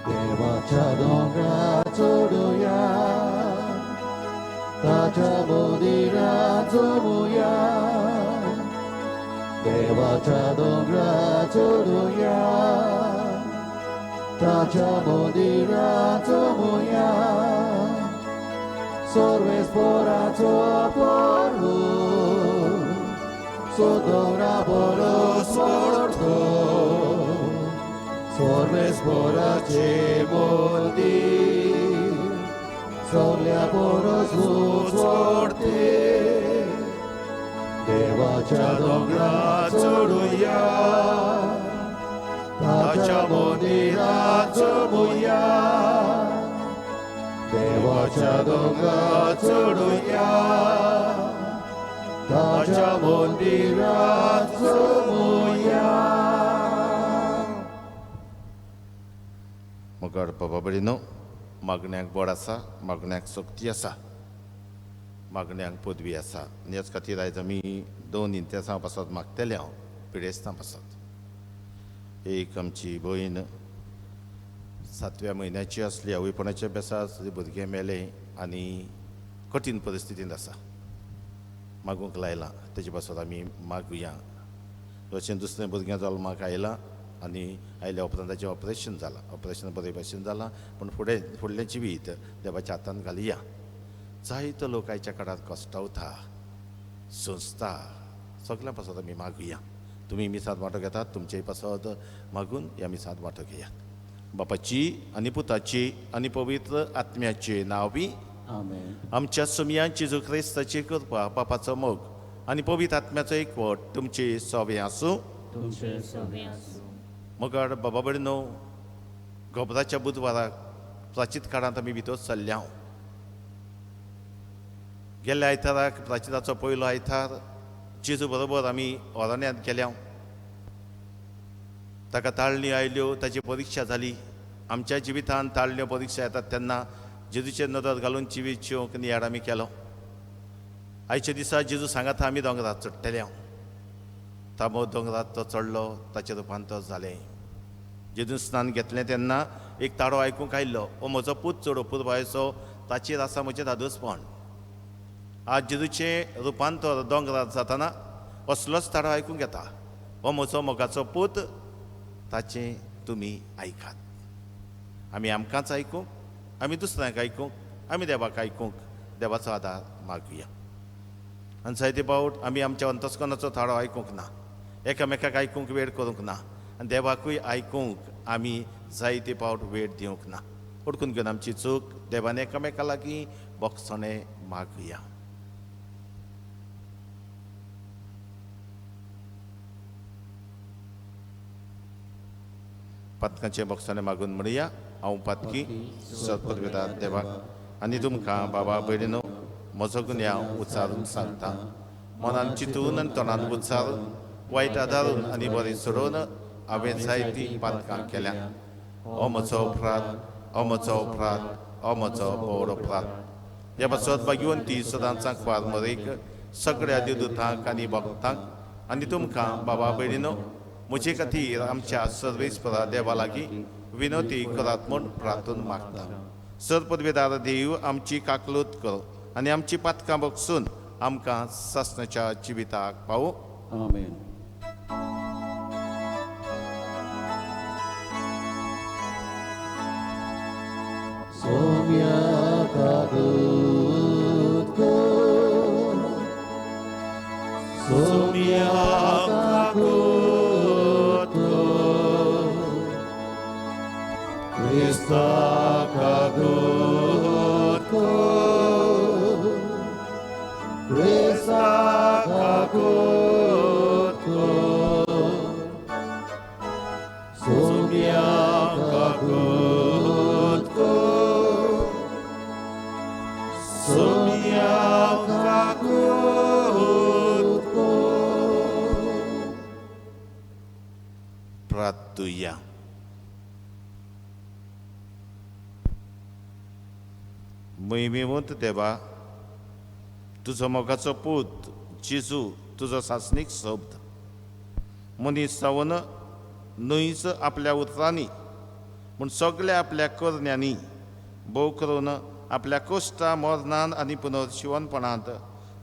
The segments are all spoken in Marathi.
देवाच्या डोंगरात चढूया, ताच्या मंदिरात जमूया, देवाच्या डोंगरात चढूया, ताच्या मंदिरात जमूया, सर्वेस्पराचो पोरलो, सोदोरा बरो सोडतो, सर्वेस्पराचे मंदिर, सगळ्या परस सोडते, देवाच्या डोंगरात चढूया, ताच्या मंदिरात जमूया, देवाच्या डोंगरात चढूया, ताच्या मंदिरात जमूया. मुखार बाबा बडिनो, मागण्यांक बळ आसा, मागण्यांक सक्ती आसा, मागण्यांक पदवी आसा. आनी हेच खातीर आयज आमी 2 इंतेसां पासत मागतले हांव पिडेस्तां पासत. एक आमची भयण 7व्या म्हयन्याची आसली, आवयपणाच्या अभ्यासात भुरगें मेलें आनी कठीण परिस्थितींत आसा. मागूंक लायलां, तेजे पासत आमी मागुया. अशें दुसरें भुरगें जल्माक आयलां आनी आयल्या उपरांत ताचें ऑपरेशन जालां. ऑपरेशन बरे भशेन जालां, पूण फुडलें जिवीत देवाच्या हातांत घालुया. जायतो लोक आयच्या काळांत कश्टावता, सोंसता, सगळ्यां पासत आमी मागुया. तुमी मिसांत वांटो घेतात, तुमचेय पासत मागून ह्या मिसांत वांटो घेयात. बापाची आनी पुताची आनी पवित्र आत्म्याचे नांवी आमेन. आमच्या सुमयान जेजू क्रिस्ताची कृपा, पापाचो मोग आनी पवित्र आत्म्याचो एकवट तुमचे सवे आसूं. मुखार बाबा बडिनो, गोबराच्या बुधवाराक प्राचीत काळांत आमी भितर सरल्या. गेल्ल्या आयताराक प्राचिताचो पयलो आयतार जेजू बरोबर आमी ओराण्यांत गेल्या. ताका ताळणी आयल्यो, ताची परिक्षा जाली. आमच्या जिवितांत ताळण्यो परिक्षा येतात तेन्ना जेजूचेर नदर घालून जिवीत जिवंक नियाळ आमी केलो. आयच्या दिसा जेजू सांगाता आमी दोंगरार चडटले. तांबो दोंगरार तो चडलो, ताचें रुपांतर जालें. जेजून स्नान घेतलें तेन्ना एक ताळो आयकूंक आयिल्लो, हो म्हजो पूत चड पुरबायचो, ताचेर आसा म्हजें धादोसपण. आज जेजूचें रुपांतर दोंगरार जाताना असलोच ताळो आयकूंक येता, हो म्हजो मोगाचो पूत, ताचें तुमी आयकात. आमी आमकांच आयकूंक, आमी दुसऱ्यांक आयकूंक, आमी देवाक आयकूंक देवाचो आदार मागुया. आनी जायते फावट आमी आमच्या अंतस्करणाचो ताळो आयकूंक ना, एकामेकाक आयकूंक वेळ करूंक ना, आनी देवाकूय आयकूंक आमी जायते फावट वेळ दिवंक ना. उडकून घेवन आमची चूक देवान एकामेका लागीं बोगसणे मागुया. पातकांचे बोगसणे मागून म्हणुया. हांव पातकी सत्पदवेदार देवाक आनी तुमकां बाबा भयणीनो, म्हजो गुन्यांव उच्चारून सांगता. मनान चिंतून आनी तोंडान उच्चारून, वायट आदारून आनी बरें सोडोवन हांवें जायतीं पातकां केल्या. हो म्हजो अपराध, हो म्हजो अपराध, हो म्हजो व्हड अपराध. ह्या पासत भाग्यवंती सदांचाक फार्मरीक सगळ्या दिवदूतांक आनी भक्तांक आनी तुमकां बाबा भयणीनो, म्हजे खातीर आमच्या सर्वेस्परा देवा लागीं विनोती करात म्हूण प्रार्थना मागता. सरपदवेदार देव आमची काकलूत कर आनी आमची पातकां बगसून आमकां सासणाच्या जिविताक पावो. आमेन. सोम्या काकूत कर, सोम्या काकूत कर, क्रिस्ता काकूत कर, क्रिस्ता काकूत कर, सोम्या काकूत कर, सोम्या काकूत कर. प्रार्थुया. मोहिमेवंत देवा, तुजो मोगाचो पूत जेजू तुजो सासणीक शब्द मनीस जावन न्हंयच आपल्या उतरांनी पूण सगळ्या आपल्या करण्यांनी भोव करून आपल्या कोश्टा मरणान आनी पुनर्शिवणपणांत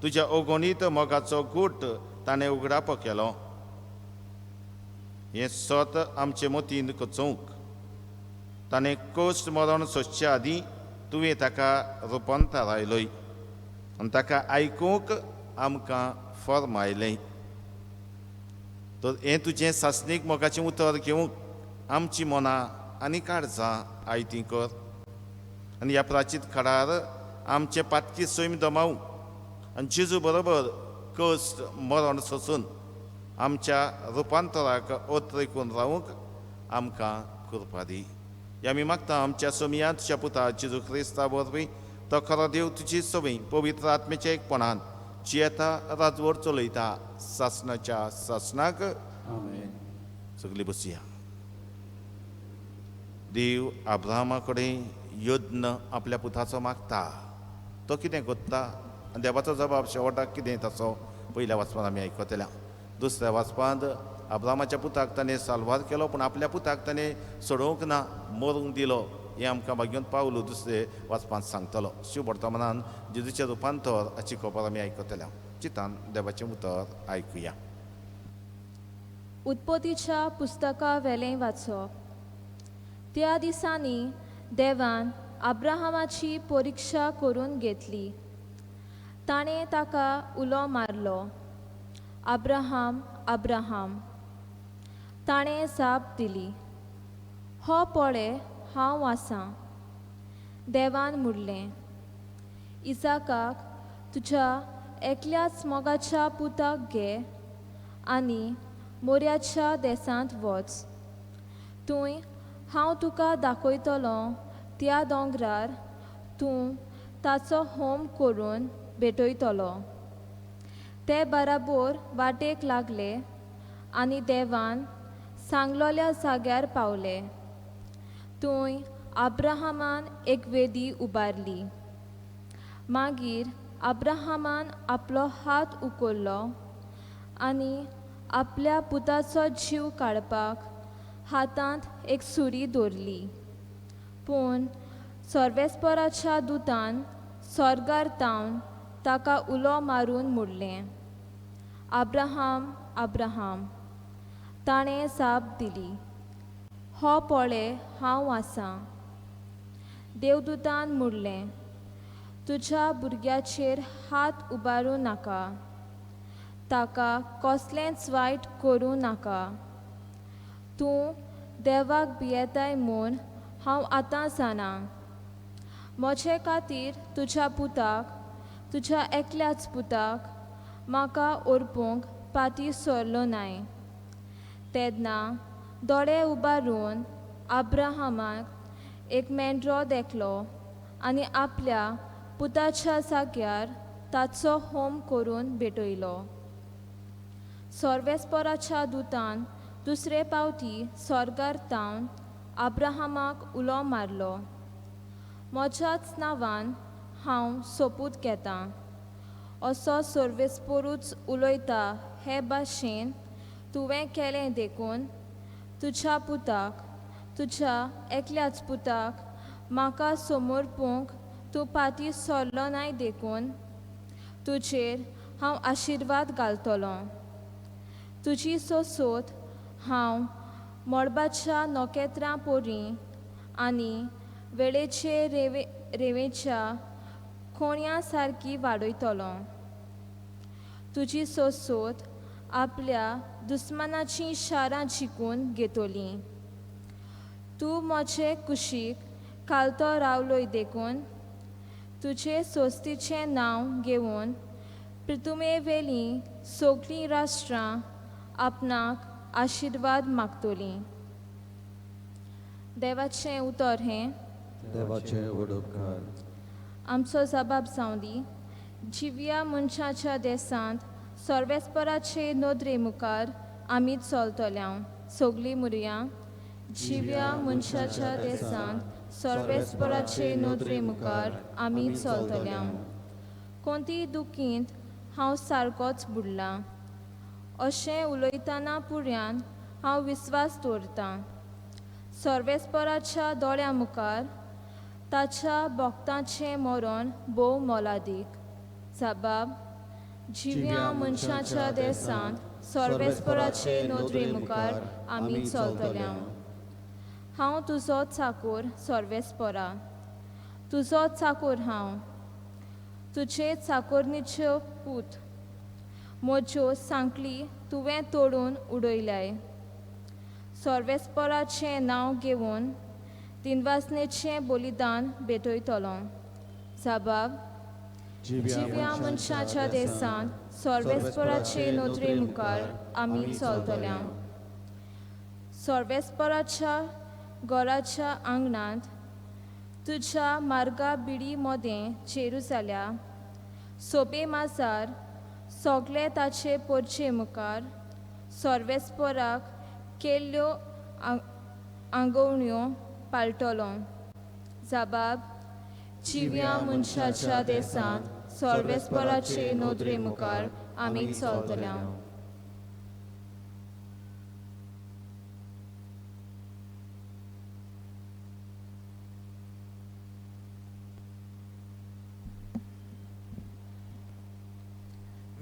तुज्या अगणीत मोगाचो गूट ताणें उगडाप केलो. हें सत आमचे मतीन कचोवंक ताणें कोश्ट मरण सोंसचे आदीं तुवें ताका रुपांतर आयलोय आनी ताका आयकूंक आमकां फर्मायलें. तर हें तुजें सासणीक मोगाचें उतर घेवंक आमची मनां आनी काळजां आयतीं कर आनी ह्या प्राचीत काळार आमचे पातकी सैम दमावंक आनी जेजू बरोबर कश्ट मरण सोंसून आमच्या रुपांतराक ओत्रेकून रावंक आमकां कृपा दी. आमी मागता आमच्या सोमयांत तुज्या पुता जेजू क्रिस्ता वरवीं तो खरो देव तुजी सवय पवित्र आत्म्याच्या एकपणान जियेता राजवट चलयता सासणाच्या सासणाक. सगळीं बसया. देव अब्राहमा कडेन यज्ञ आपल्या पुताचो मागता. तो कितें कोत्ता आनी देवाचो जबाब शेवटाक कितें ताचो पयल्या वाचपांत आमी आयकतल्या. दुसऱ्या वाचपांत अब्राहमाच्या पुताक ताणें साल्वार केलो पूण आपल्या पुताक ताणें सोडोवंक ना, मरूंक दिलो. हें आमकां मागीर पावलो दुसरे वाचपांत सांगतलो. शिव वर्तमानान जेजूचें रुपांतर हाची खबर आमी आयकतल्या. चितान देवाचें उतर आयकुया. उत्पत्तीच्या पुस्तका वेलें वाचप. त्या दिसांनी देवान अब्राहमाची परिक्षा करून घेतली. ताणें ताका उलो मारलो, अब्राहम अब्राहम. ताणें जाप दिली, हो पळय हांव आसां. देवान म्हणलें, इसाकाक तुज्या एकल्याच मोगाच्या पुताक घे आनी मोर्याच्या देसांत वच. थंय हांव तुका दाखयतलो त्या दोंगरार तूं ताचो होम करून भेटयतलो. ते बराबर वाटेक लागले आनी देवान सांगलोल्या जाग्यार पावले. थंय अब्राहमान एक वेदी उबारली. मागीर अब्राहमान आपलो हात उखल्लो आनी आपल्या पुताचो जीव काडपाक हातांत एक सुरी दवरली. पूण सर्वेस्पराच्या दुतान स्वर्गार तावन ताका उलो मारून म्हणलें, अब्राहम अब्राहम. ताणें जाप दिली, हो पळय हांव आसां. देवदूतान म्हणलें, तुज्या भुरग्याचेर हात उबारूं नाका, ताका कसलेंच वायट करूं नाका. तूं देवाक भियेताय म्हूण हांव आतां जाणां. म्हजे खातीर तुज्या पुताक, तुज्या एकल्याच पुताक म्हाका ओरपूंक पाटी सोरलो नाय. तेन्ना दोळे उबारून अब्राहमाक एक मेंढरो देखलो आनी आपल्या पुताच्या जाग्यार ताचो होम करून भेटयलो. सर्वेस्पराच्या दुतान दुसरे पावटी स्वर्गार तावन अब्राहमाक उलो मारलो, म्हज्याच नांवान हांव सोपूत घेतां. असो सर्वेस्परूच उलयता हे भाशेन तुवें केलें देखून तुज्या पुताक, तुज्या एकल्याच पुताक म्हाका समोरपूंक तूं पाटी सोरलो नाय देखून तुजेर हांव आशिर्वाद घालतलों. तुजी सोसोत हांव मळबाच्या नोकेत्रां पोरीं आनी वेळेचे रेवेच्या कोणया सारकी वाडयतलों. तुजी सोसोत आपल्या दुस्मानाचीं शारां जिखून घेतली. तूं म्हजे कुशीक कालतो रावलोय देखून तुजे सोस्तीचें नांव घेवन पृथ्वे वेलीं सगळीं राष्ट्रां आपणाक आशिर्वाद मागतलीं. देवाचें उतर हें. देवाचें उडोवकार. आमचो जबाब जावं दी. जिव्या मनशाच्या देसांत सर्वेस्पराचे नदरे मुखार आमी चलतल्या. सगळीं मुरयां. जिव्या मनशाच्या देसांत सर्वेस्पराचे नदरे मुखार आमी चलतल्या. कोणतीय दुखींत हांव सारकोच बुडलां. अशें उलयतना पुरायान हांव विस्वास दवरतां. सर्वेस्पराच्या दोळ्या मुखार ताच्या भक्तांचें मरण भोव मोलादीक. साबाब, जिव्या मनशाच्या देसांत सर्वेस्पराचे नोदरे मुखार आमी चलतल्या. हांव तुजो चाकूर सर्वेस्परा, तुजो चाकूर हांव, तुजे चाकूरनीच्यो पूत म्हज्यो सांकली तुवें तोडून उडयल्याय. सर्वेस्पराचें नांव घेवन दिनवासनेचें बलिदान भेटयतलो. साबाब, जिव्या मनशाच्या देसांत सर्वेस्पराचे नोदरे मुखार आमी चलतल्या. सर्वेस्पराच्या घराच्या आंगणांत तुज्या मार्गा बिडी मोदें चेरू जाल्या. सोबे माजार सोगले ताचे पोरचे मुखार सर्वेस्पराक केल्ल्यो आंगवण्यो पाळटलो. जाबाब, जिव्या मनशाच्या देसांत सर्वेस्पराचे नोदरे मुखार आमी चलतल्या.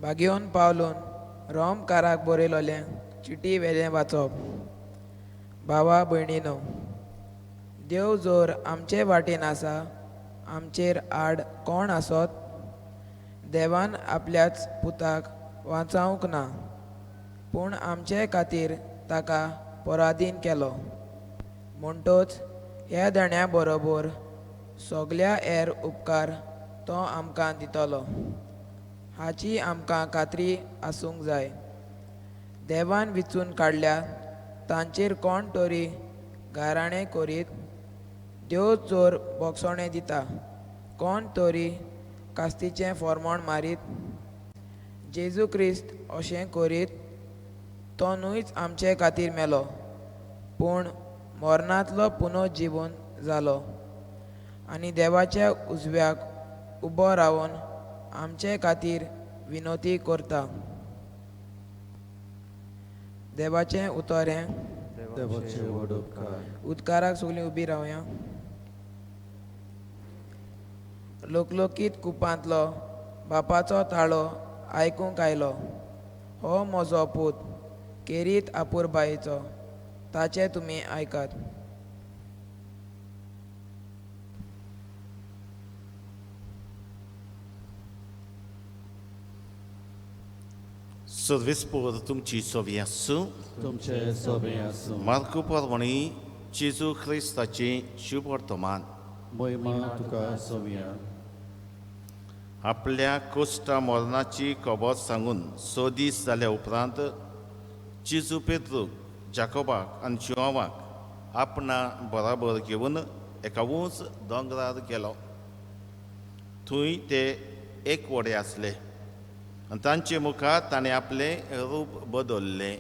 बागेवन पावलून रोमकाराक बरयलोलें चिटी वेलें वाचप. भावा भयणीनो, देव जोर आमचे वाटेन आसा, आमचेर आड कोण आसत? देवान आपल्याच पुताक वाचवंक ना, पूण आमचे खातीर ताका पराधीन केलो. म्हणटोच ह्या दण्या बरोबर सोगल्या हेर उपकार तो आमकां दितलो हाची आमकां खात्री आसूंक जाय. देवान विचून काडल्या तांचेर कोण तरी गाराणें करीत, देव चोर बोगसोणें दिता, कोण तरी कास्तीचें फोर्मोण मारीत, जेजू क्रिस्त अशें करीत, तो न्हूच आमचे खातीर मेलो, पूण मरणांतलो पुनर्जीवन जालो आनी देवाच्या उजव्याक उबो रावन आमचे खातीर विनोती करता. देवाचें उतोरें. देवाचे व्हड उपकार. उदकाराक सगळीं उबी रावया. लोकलोकीत कुपांतलो बापाचो ताळो आयकूंक आयलो. हो म्हजो पूत, केरीत आपुरबायेचो, ताचें तुमी आयकात. सर्वेस्पर तुमची सोबी आसूं. तुमचे सोबे आसूं. मार्कू परवणी जेजू क्रिस्ताचें शुभ वर्तमान. महिमा तुका सोमिया. आपल्या कोश्टा मरणाची खबर सांगून 6 दीस जाल्या उपरांत जेजू पेद्रूक, जाकोबाक आनी जिवावाक आपणा बराबर घेवन एका उंच दोंगरार गेलो. थंय ते एक वडे आसले आनी तांचे मुखार ताणें आपलें रूप बदल्लें.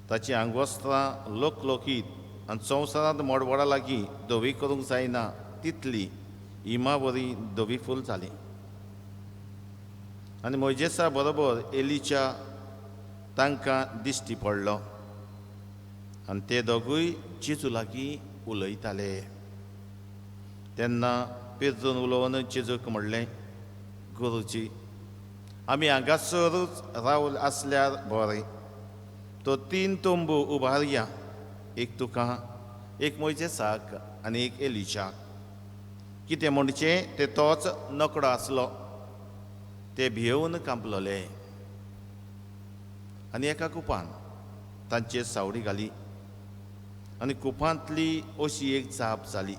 ताची आंगवस्त्रां लोकलोकीत आनी संवसारांत मोडवडा लागीं धवी करूंक जायना तितली इमावरी धवी फूल जाली. आनी मोइजेसा बरोबर एलिच्या तांकां दिश्टी पडलो आनी ते दोगूय जेजू लागीं उलयताले. तेन्ना पेद्रून उलोवन जेजूक म्हणलें, गुरुजी, आमी हांगासरूच रावल आसल्यार बरें. तो 3 तोंबू उबारया, एक तुका, एक मोइजेसाक आनी एक एलिशाक. कितें म्हणचें तें तोच नकडो आसलो. ते भियेवन कांपलोले आनी एका कुपान तांचेर सावडी घाली आनी कुपांतली अशी एक जाप जाली,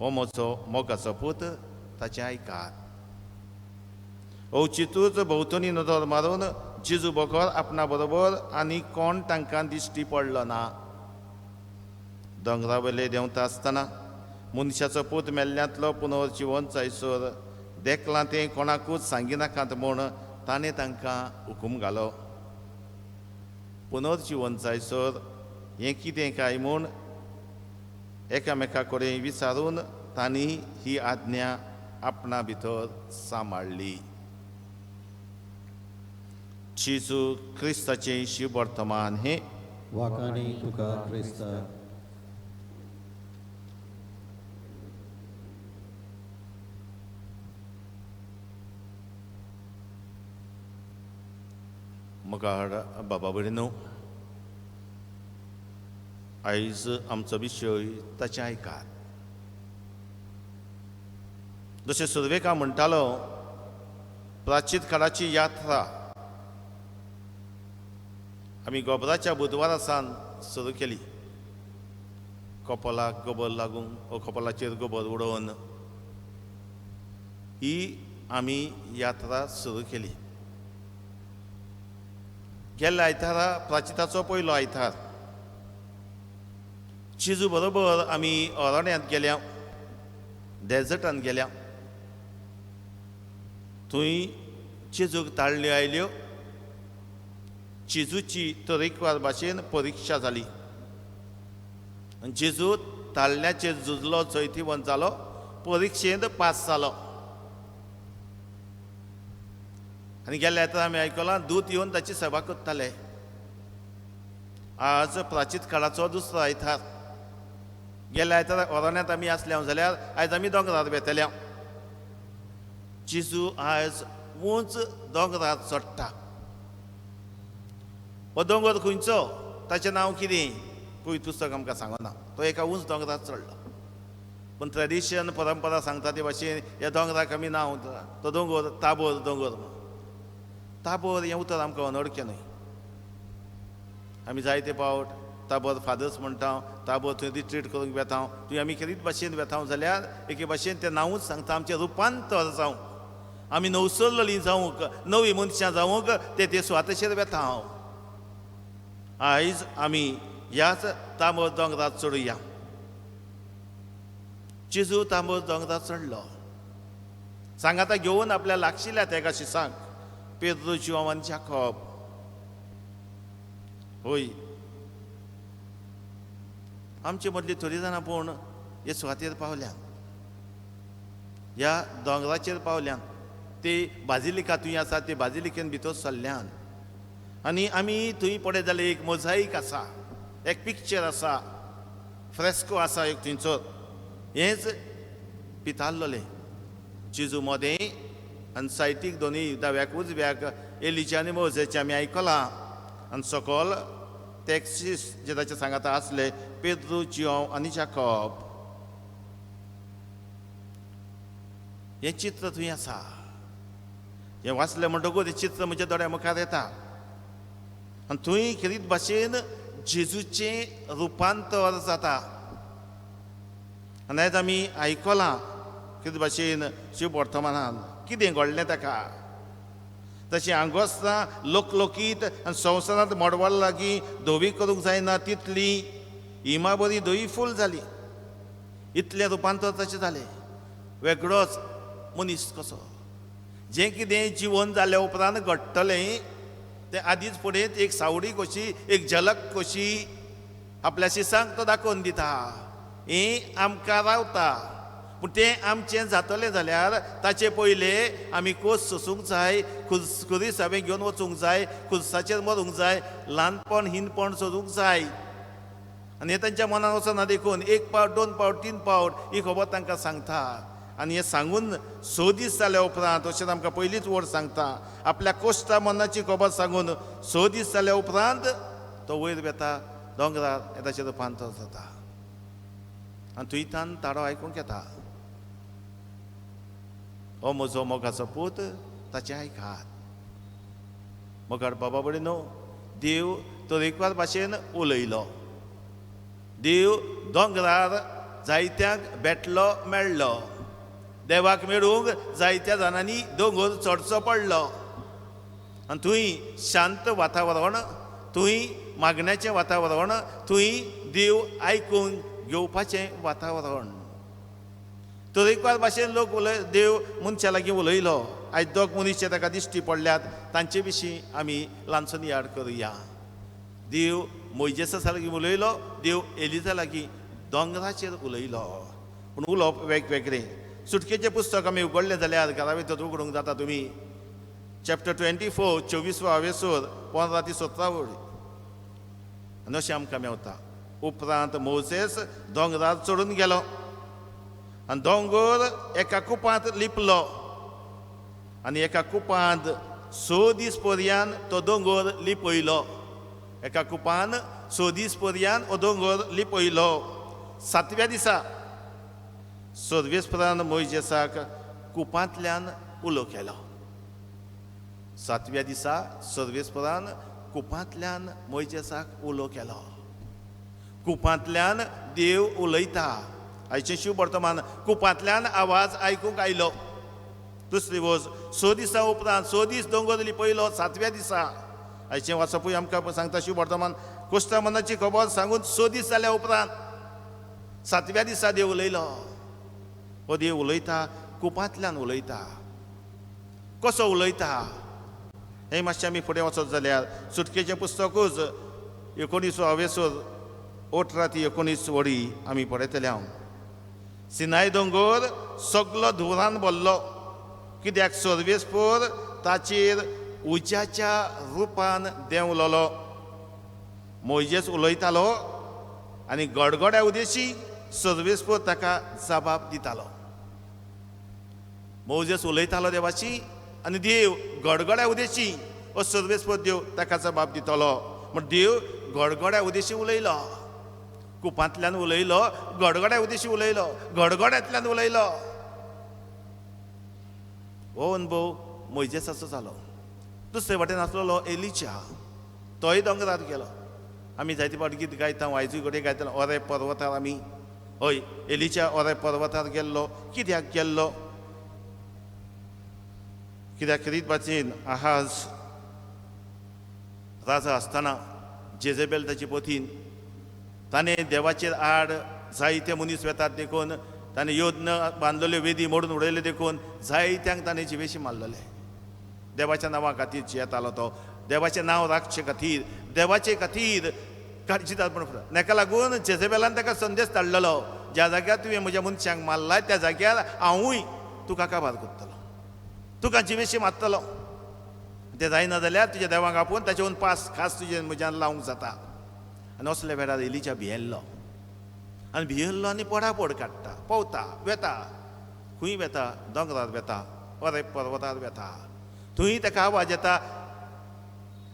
हो म्हजो मोगाचो पूत, ताचें आयकात. अवचितूच भोंवतणी नदर मारून जेजू बगर आपणा बरोबर आनी कोण तांकां दिश्टी पडलो ना. दोंगरा वयले देंवता आसतना मनशाचो पूत मेल्ल्यांतलो पुनर्जीवन जायसर देखलां तें कोणाकूच सांगिनाकात म्हूण ताणें तांकां हुकूम घालो. पुनर्जीवन जायसर हें कितें काय म्हूण एकामेका कडेन विचारून तांणी ही आज्ञा आपणा भितर सांबाळली. जेजू क्रिस्ताचें शुभ वर्तमान हें वाकानी तुका क्रिस्ता मुखार बाबा भयणीनो, आयज आमचो विशय ताचे आयकात. जशें सुरवेका म्हणटालो, प्राचीन काळाची यात्रा आमी गोबराच्या बुधवारा सावन सुरू केली. कपोलाक गोबर लागून वा कपोलाचेर गोबर उडोवन ही आमी यात्रा सुरू केली. गेल्ल्या आयतारा प्राचिताचो पयलो आयतार जेजू बरोबर आमी अरण्यांत गेल्या, डेजर्टांत गेल्या. थंय जेजूक ताळण्यो आयल्यो. जेजूची तरेकवार भाशेन परिक्षा जाली. जेजू ताळण्याचेर झुजलो, जैतिवंत जालो, परिक्षेंत पास जालो. आनी गेल्या आयतारा आमी आयकलां दूत येवन ताची सभा करताले. आज प्राचीन काळाचो दुसरो आयतार. गेल्या आयतारा अरण्यांत आमी आसल्या जाल्यार आयज आमी दोंगरार बेतल्या. जेजू आयज उंच दोंगरार चडटा. हो दोंगर खंयचो, ताचें नांव कितें, पळय पुस्तक आमकां सांगना. तो एका उंच दोंगरार चडलो. पूण ट्रेडिशन परंपरा सांगता ते भाशेन ह्या दोंगराक आमी नांव दिता. तो दोंगर ताबोर दोंगर. ताबोर हें उतर आमकां अनवळखें न्हय. आमी जायते फावट ताबोर फादर्स म्हणटा, ताबोर थंय रिट्रीट करूंक वेता. थंय आमी खरीच भाशेन वेता जाल्यार एके भाशेन तें नांवूच सांगता आमचें रुपांतर जावंक, आमी नवसरलेलीं जावंक, नवीं मनशां जावंक ते सुवातेचेर वेता. आयज आमी ह्याच ताबोर दोंगरार चडुया. जेजू ताबोर दोंगरार चडलो. सांगाता घेवन आपल्या लागशिल्ल्या तेका शिसांक पेद्रो, जोवान आनी जाकोब. होय, आमचे मदली थोडीं जाणां पूण हे सुवातेर पावल्या, ह्या दोंगराचेर पावल्या. ते बाजिलिका थंय आसा, ते बाजिलिकेन भितर सरल्यान. आनी आमी थंय पळयत जाल्यार एक मोझाईक आसा, एक पिक्चर आसा, फ्रेस्को आसा एक थंयचो. हेंच पितारलोलें. जेजू मोदें आनी सायटीक दोनूय दाव्याक उजव्याक एलिजा आनी मोजेचें आमी आयकलां. आनी सकयल टॅक्सीस जे ताचे सांगाता आसले, पेद्रो, जोव आनी जाकोब. हें चित्र थंय आसा. हें वाचलें म्हणटकूच हें चित्र म्हज्या दोळ्या मुखार येता. आनी थंय खरीच भाशेन जेजूचें रुपांतर जाता. आनी आयज आमी आयकलां खरीच भाशेन शुभ वर्तमानांत कितें घडलें ताका. तशें आंगोस्तां लोकलोकीत आनी संवसारांत मोडवार लागीं धोवी करूंक जायना तितली इमाबरी धवी फूल जाली. इतलें रुपांतर ताचें जालें. वेगळोच मनीस कसो, जें कितें जिवन जाल्या उपरांत घडटलें तें आदींच फुडें एक सावडी कशी, एक झलक कशी आपल्या शिसांक तो दाखोवन दिता. हें आमकां रावता. पूण तें आमचें जातलें जाल्यार ताचे पयलें आमी खोस सोंसूंक जाय, खुरीस हांवें घेवन वचूंक जाय, खुर्साचेर मरूंक जाय, ल्हानपण हिनपण सोदूंक जाय. आनी हें तांच्या मनान वचना देखून 1 पावट 2 पावट 3 पावट ही खबर तांकां सांगता. आनी हें सांगून 6 दीस जाल्या उपरांत, अशें आमकां पयलींच वर्ड सांगता, आपल्या कोश्टा मनाची खबर सांगून 6 दीस जाल्या उपरांत तो वयर वेता दोंगरार. हें ताचें रुपांतर जाता. आनी थंयच्यान ताळो आयकूंक येता, हो म्हजो मोगाचो पूत, ताचें आयकात. मोगाड बाबा भयणीनो, देव तरेकवार भाशेन उलयलो. देव दोंगरार जायत्यांक भेटलो, मेळ्ळो. देवाक मेळूंक जायत्या जाणांनी दोंगर चडचो पडलो. आनी थंय शांत वातावरण, थंय मागण्याचें वातावरण, थंय देव आयकून घेवपाचें वातावरण. तरेकवार भाशेन लोक देव मनशा लागीं उलयलो. आयज दोग मनीस जे ताका दिश्टी पडल्यात तांचे विशीं आमी ल्हानसोन याद करुया. देव मोइजेसा लागीं उलयलो, देव एलिजा लागीं दोंगराचेर उलयलो. पूण उलोवप वेगवेगळें. सुटकेचें पुस्तक आमी उगडलें जाल्यार घरा भितर उगडूंक जाता तुमी. चॅप्टर 24, 24 वेसूर 15 ते 17 वळी. आनी अशें आमकां मेवता. उपरांत मोसेस दोंगरार चडून गेलो आनी दोंगर एका कुपांत लिपलो आनी एका कुपांत 6 दीस पर्यान तो दोंगर लिपयलो. एका कुपान 6 दीस पर्यान हो दोंगर लिपयलो. 7व्या दिसा सर्वेस्परान मोइजेसाक कुपांतल्यान उलो केलो. 7व्या दिसा सर्वेस्परान कुपांतल्यान मोइजेसाक उलो केलो. कुपांतल्यान देव उलयता. आयचें शिव वर्तमान कुपांतल्यान आवाज आयकूंक आयलो. दुसरी वोज 6 दिसा उपरांत 6 दीस दोंगर लिपयलो. 7व्या दिसा आयचें वाचपूय आमकां सांगता शिव वर्तमान कुश्टामनाची खबर सांगून 6 दीस जाल्या उपरांत 7व्या दिसा देव उलयलो. हो देव उलयता, कुपांतल्यान उलयता. कसो उलयता हें मातशें आमी फुडें वचत जाल्यार सुटकेचें पुस्तकूच 19 ते 19 वडी आमी पळयतले. हांव सिनाय दोंगर सगलो धुवरान भरलो, कित्याक सर्वेस्पर ताचेर उज्याच्या रुपान देंवलोलो. मोइजेस उलयतालो आनी गडगड्या उदेशी सर्वेस्पर ताका जबाब दितालो. मोइजेस उलयतालो देवाची आनी देव गडगड्या उदेशी हो सर्वेस्पर देव ताका जबाब दितलो. म्हण देव गडगड्या उदेशी उलयलो, कुपांतल्यान उलयलो, गडगड्या उदेशी उलयलो, गडगड्यांतल्यान उलयलो. हो अनुभव मोइजेसाचो जालो. दुसरे वाटेन आसलोलो एलिशा. तोय दोंगरार गेलो. आमी जायते फावट गीत गायता, आयजूय घडये गायतालो, ओरे पर्वतार आमी. हय, एलिशा ओरे पर्वतार गेल्लो. कित्याक गेल्लो? कित्याक रीत भाशेन आहाज राजा आसतना जेजेबेल ताची पत्नी, ताणें देवाचेर आड जायते मनीस वेतात देखून, ताणें योद्न बांदलेल्यो वेदी मोडून उडयल्यो देखून जायत्यांक ताणें जिवेशी मारलेले. देवाच्या नांवा खातीर जियेतालो तो, देवाचें नांव राखचे खातीर, देवाचे खातीर चिंतात. पूण ताका लागून जेजेबेलान ताका संदेश धाडलेलो, ज्या जाग्यार तुवें म्हज्या मनशांक मारलाय त्या जाग्यार हांवूय तुका काबार करतलो, तुका जिवेशी मारतलो. तें जायना जाल्यार तुज्या देवाक आपोवन ताचे पास खास तुजे म्हज्यान लावंक जाता. आनी असल्या वेळार एलिशा भियेल्लो आनी पडापड काडटा, पवता, वेता. खंय वेता? दोंगरार वेता, ओरे पर्वतार वेता. थंय ताका आवाज येता,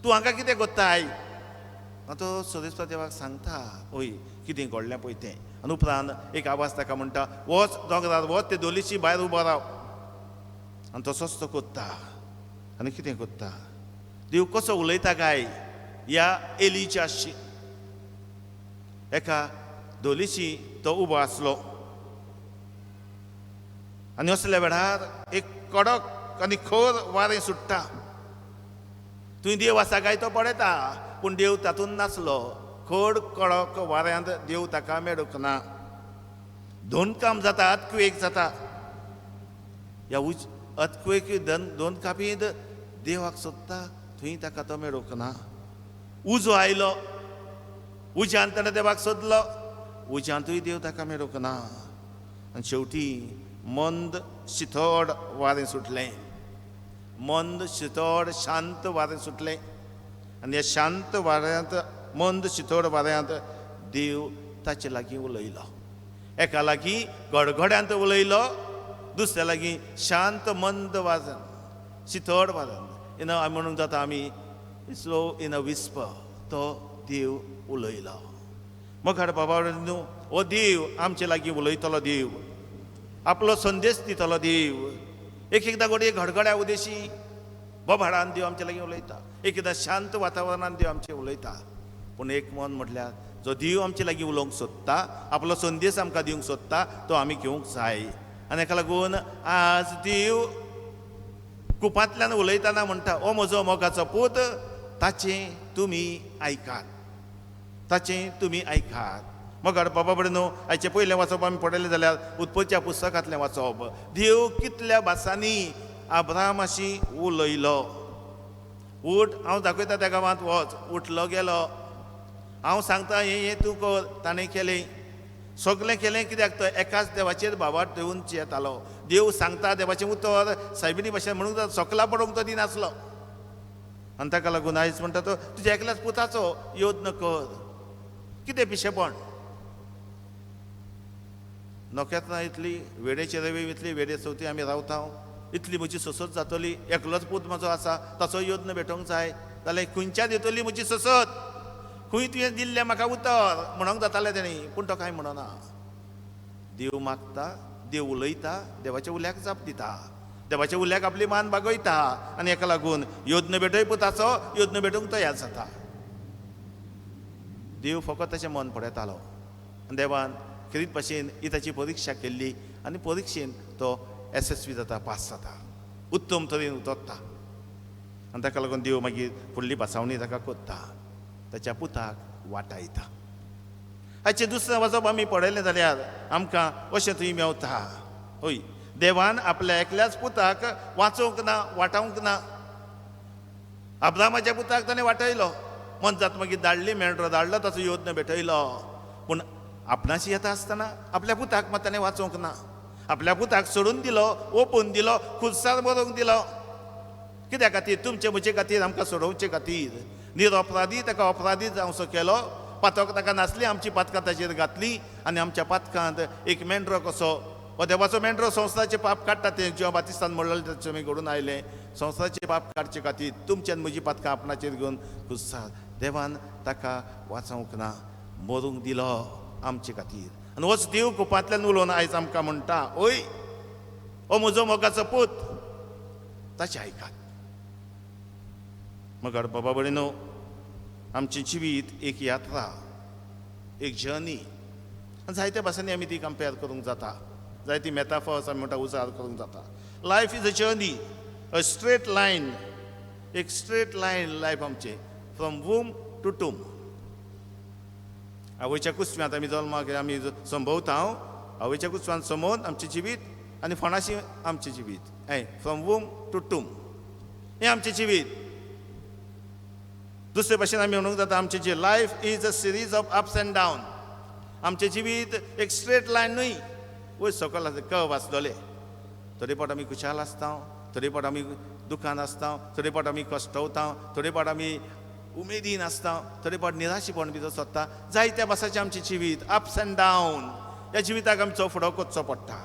तूं हांगा कितें कोत्ताय? तो सर्वेस्पर देवाक सांगता, ओय कितें घडलें पळय तें. आनी उपरांत एक आवाज ताका म्हणटा, वच दोंगरार वच, ते दोलीशी भायर उबो राव. आनी तसोच तो कोत्ता. आनी कितें कोत्ता? देव कसो उलयता काय ह्या एलिशाशी. एका दोलीशी तो उबो आसलो आनी असल्या वेळार एक कडक आनी खोर वारें सुट्टा. थंय देव आसा काय तो पळयता, पूण देव तातूंत नासलो. खड कडक वाऱ्यांत देव ताका मेळूंक ना. 2 काम जाता, अर्थक्वेक जाता. ह्या अर्थक्वेक 2 कापीत देवाक सोदता, थंय ताका तो मेळूंक ना. उजो आयलो, उज्यान ताणें देवाक सोदलो, उज्यांतूय देव ताका मेळूंक ना. आनी शेवटी मंद शितोड वारें सुटलें. मंद शितोड शांत वारें सुटलें. आनी ह्या शांत वाऱ्यांत, मंद शितोड वाऱ्यांत देव ताचे लागीं उलयलो. एका लागीं गडगड्यांत उलयलो, दुसऱ्या लागीं शांत मंद वारें, शितोड वारें. आमी म्हणूंक जाता आमी स्लो इन अ विस्पर, तो देव उलयलो. मग बाबा न्हू, हो देव आमचे लागीं उलयतलो. देव आपलो संदेश दितलो. देव एकदां घडये गडगड्या उदेशी बोभाडान देव आमचे लागीं उलयता, एकदां शांत वातावरणान देव आमचे उलयता. पूण एक मन म्हटल्यार जो देव आमचे लागीं उलोवंक सोदता, आपलो संदेश आमकां दिवंक सोदता, तो आमी घेवंक जाय. आनी हाका लागून आज देव कुपांतल्यान उलयतना म्हणटा, ओ म्हजो मोगाचो पूत, ताचें तुमी आयकात, ताचें तुमी आयकात. मग बाबा बरें न्हू, हाचे पयलें वाचप आमी पळयलें जाल्यार उत्पत्तीच्या पुस्तकांतलें वाचप. देव कितल्या भासांनी अब्रामाशी उलयलो. उठ, हांव दाखयता त्या गांवांत वच. उठलो गेलो. हांव सांगता हें तूं कर. ताणें केलें, सगलें केलें. कित्याक तो एकाच देवाचेर भावार्थ घेवन येतालो. देव सांगता, देवाचें उतर सायबिणी भाशेन म्हणूंक जाता, सोकला पडोवंक तो दिनासलो. आनी ताका लागून आयज म्हणटा तो तुज्या एकल्याच पुताचो योद्न कर. कितें पिशेपण? नोक्यातना इतली वेडेचे रवी इतली वेडे चवथी आमी रावता, इतली म्हजी ससत जातली, एकलोच पूत म्हजो आसा, ताचो योद्न भेटोंक जाय जाल्यार खंयच्या दितली म्हजी ससत? खंय तुवें दिल्लें म्हाका उतर म्हणोंक जातालें तेणी, पूण तो कांय म्हणना. देव मागता, देव उलयता, देवाच्या उल्याक जाप दिता, देवाच्या उल्याक आपली मान बागयता, आनी हेका लागून योद्न भेटय पुताचो योद्न भेटूंक तयार जाता. देव फकत ताचें मन पळयतालो. देवान खरीत भाशेन ही ताची परिक्षा केल्ली आनी परिक्षेन तो यशस्वी जाता, पास जाता, उत्तम तरेन उतरता. आनी ताका लागून देव मागीर फुडली पासावणी ताका कोत्ता, ताच्या पुताक वाटायता. हाचे दुसरें वचप आमी पळयलें जाल्यार आमकां अशें थंय मेवता. हय, देवान आपल्या एकल्याच पुताक वाचोवंक ना, वाटावंक ना. अब्रामाच्या पुताक ताणें वाटयलो, मन जात मागीर धाडली, मेंढरो धाडलो, ताचो योद्न भेटयलो. पूण आपणाशी येता आसतना आपल्या पुताक मात ताणें वाचोवंक ना. आपल्या पुताक सोडून दिलो, ओपून दिलो, खुर्सार बरोवंक दिलो. कित्या खातीर? तुमचे म्हजे खातीर, आमकां सोडोवचे खातीर. निरअपराधी ताका अपराधी जावचो केलो, पातक ताका नासली, आमची पातकां ताचेर घातली, आनी आमच्या पातकांत एक मेंढरो कसो, हो देवाचो मेंढरो संवसाराचें पाप काडटा. तें जेव्हा बातिस्तान म्हणलें ताचें आमी घडून आयलें. संवसाराचें पाप काडचे खातीर तुमची आनी म्हजी पातकां आपणाचेर घेवन खुर्सार. देवान ताका वाचोवंक ना, मरूंक दिलो आमचे खातीर. आनी होच देव कुपांतल्यान उलोवन आयज आमकां म्हणटा, ओय हो म्हजो मोगाचो पूत, ताचें आयकात. मगर बाबा भयणो, आमचें जिवीत एक यात्रा, एक जर्नी. आनी जायत्या भासांनी आमी ती कंपेर करूंक जाता, जायती मेटाफर्स आमी म्हणटा उजार करूंक जाता. Life is a journey, a straight line, एक स्ट्रेट लायन लायफ आमचें, फ्रॉम वूम टू टूम. आवयच्या कुस्व्यांत आमी जल्माक आमी संभोवता, आवयच्या कुस्व्यांत समोवन आमचें जिवीत, आनी फोंडाशी आमचें जिवीत. फ्रॉम वूम टू टूम हें आमचें जिवीत. दुसरे भाशेन आमी म्हणूंक जाता, आमचें जे life is a series of ups end down. आमचें जिवीत एक स्ट्रेट लायन न्हय, वयर सकयल कर्व आसलोलें. थोडे फावट आमी खुशाल आसता, थोडे फावट आमी दुखान आसता, थोडे फावट आमी कश्टवता, थोडे फावट आमी उमेदीन आसता, थोडे फावट निराशीपण भितर सोदता. जायत्या भासाचें आमचें जिवीत, अप्स एंड डावन. ह्या जिविताक आमचो फुडो कोचचो पडटा.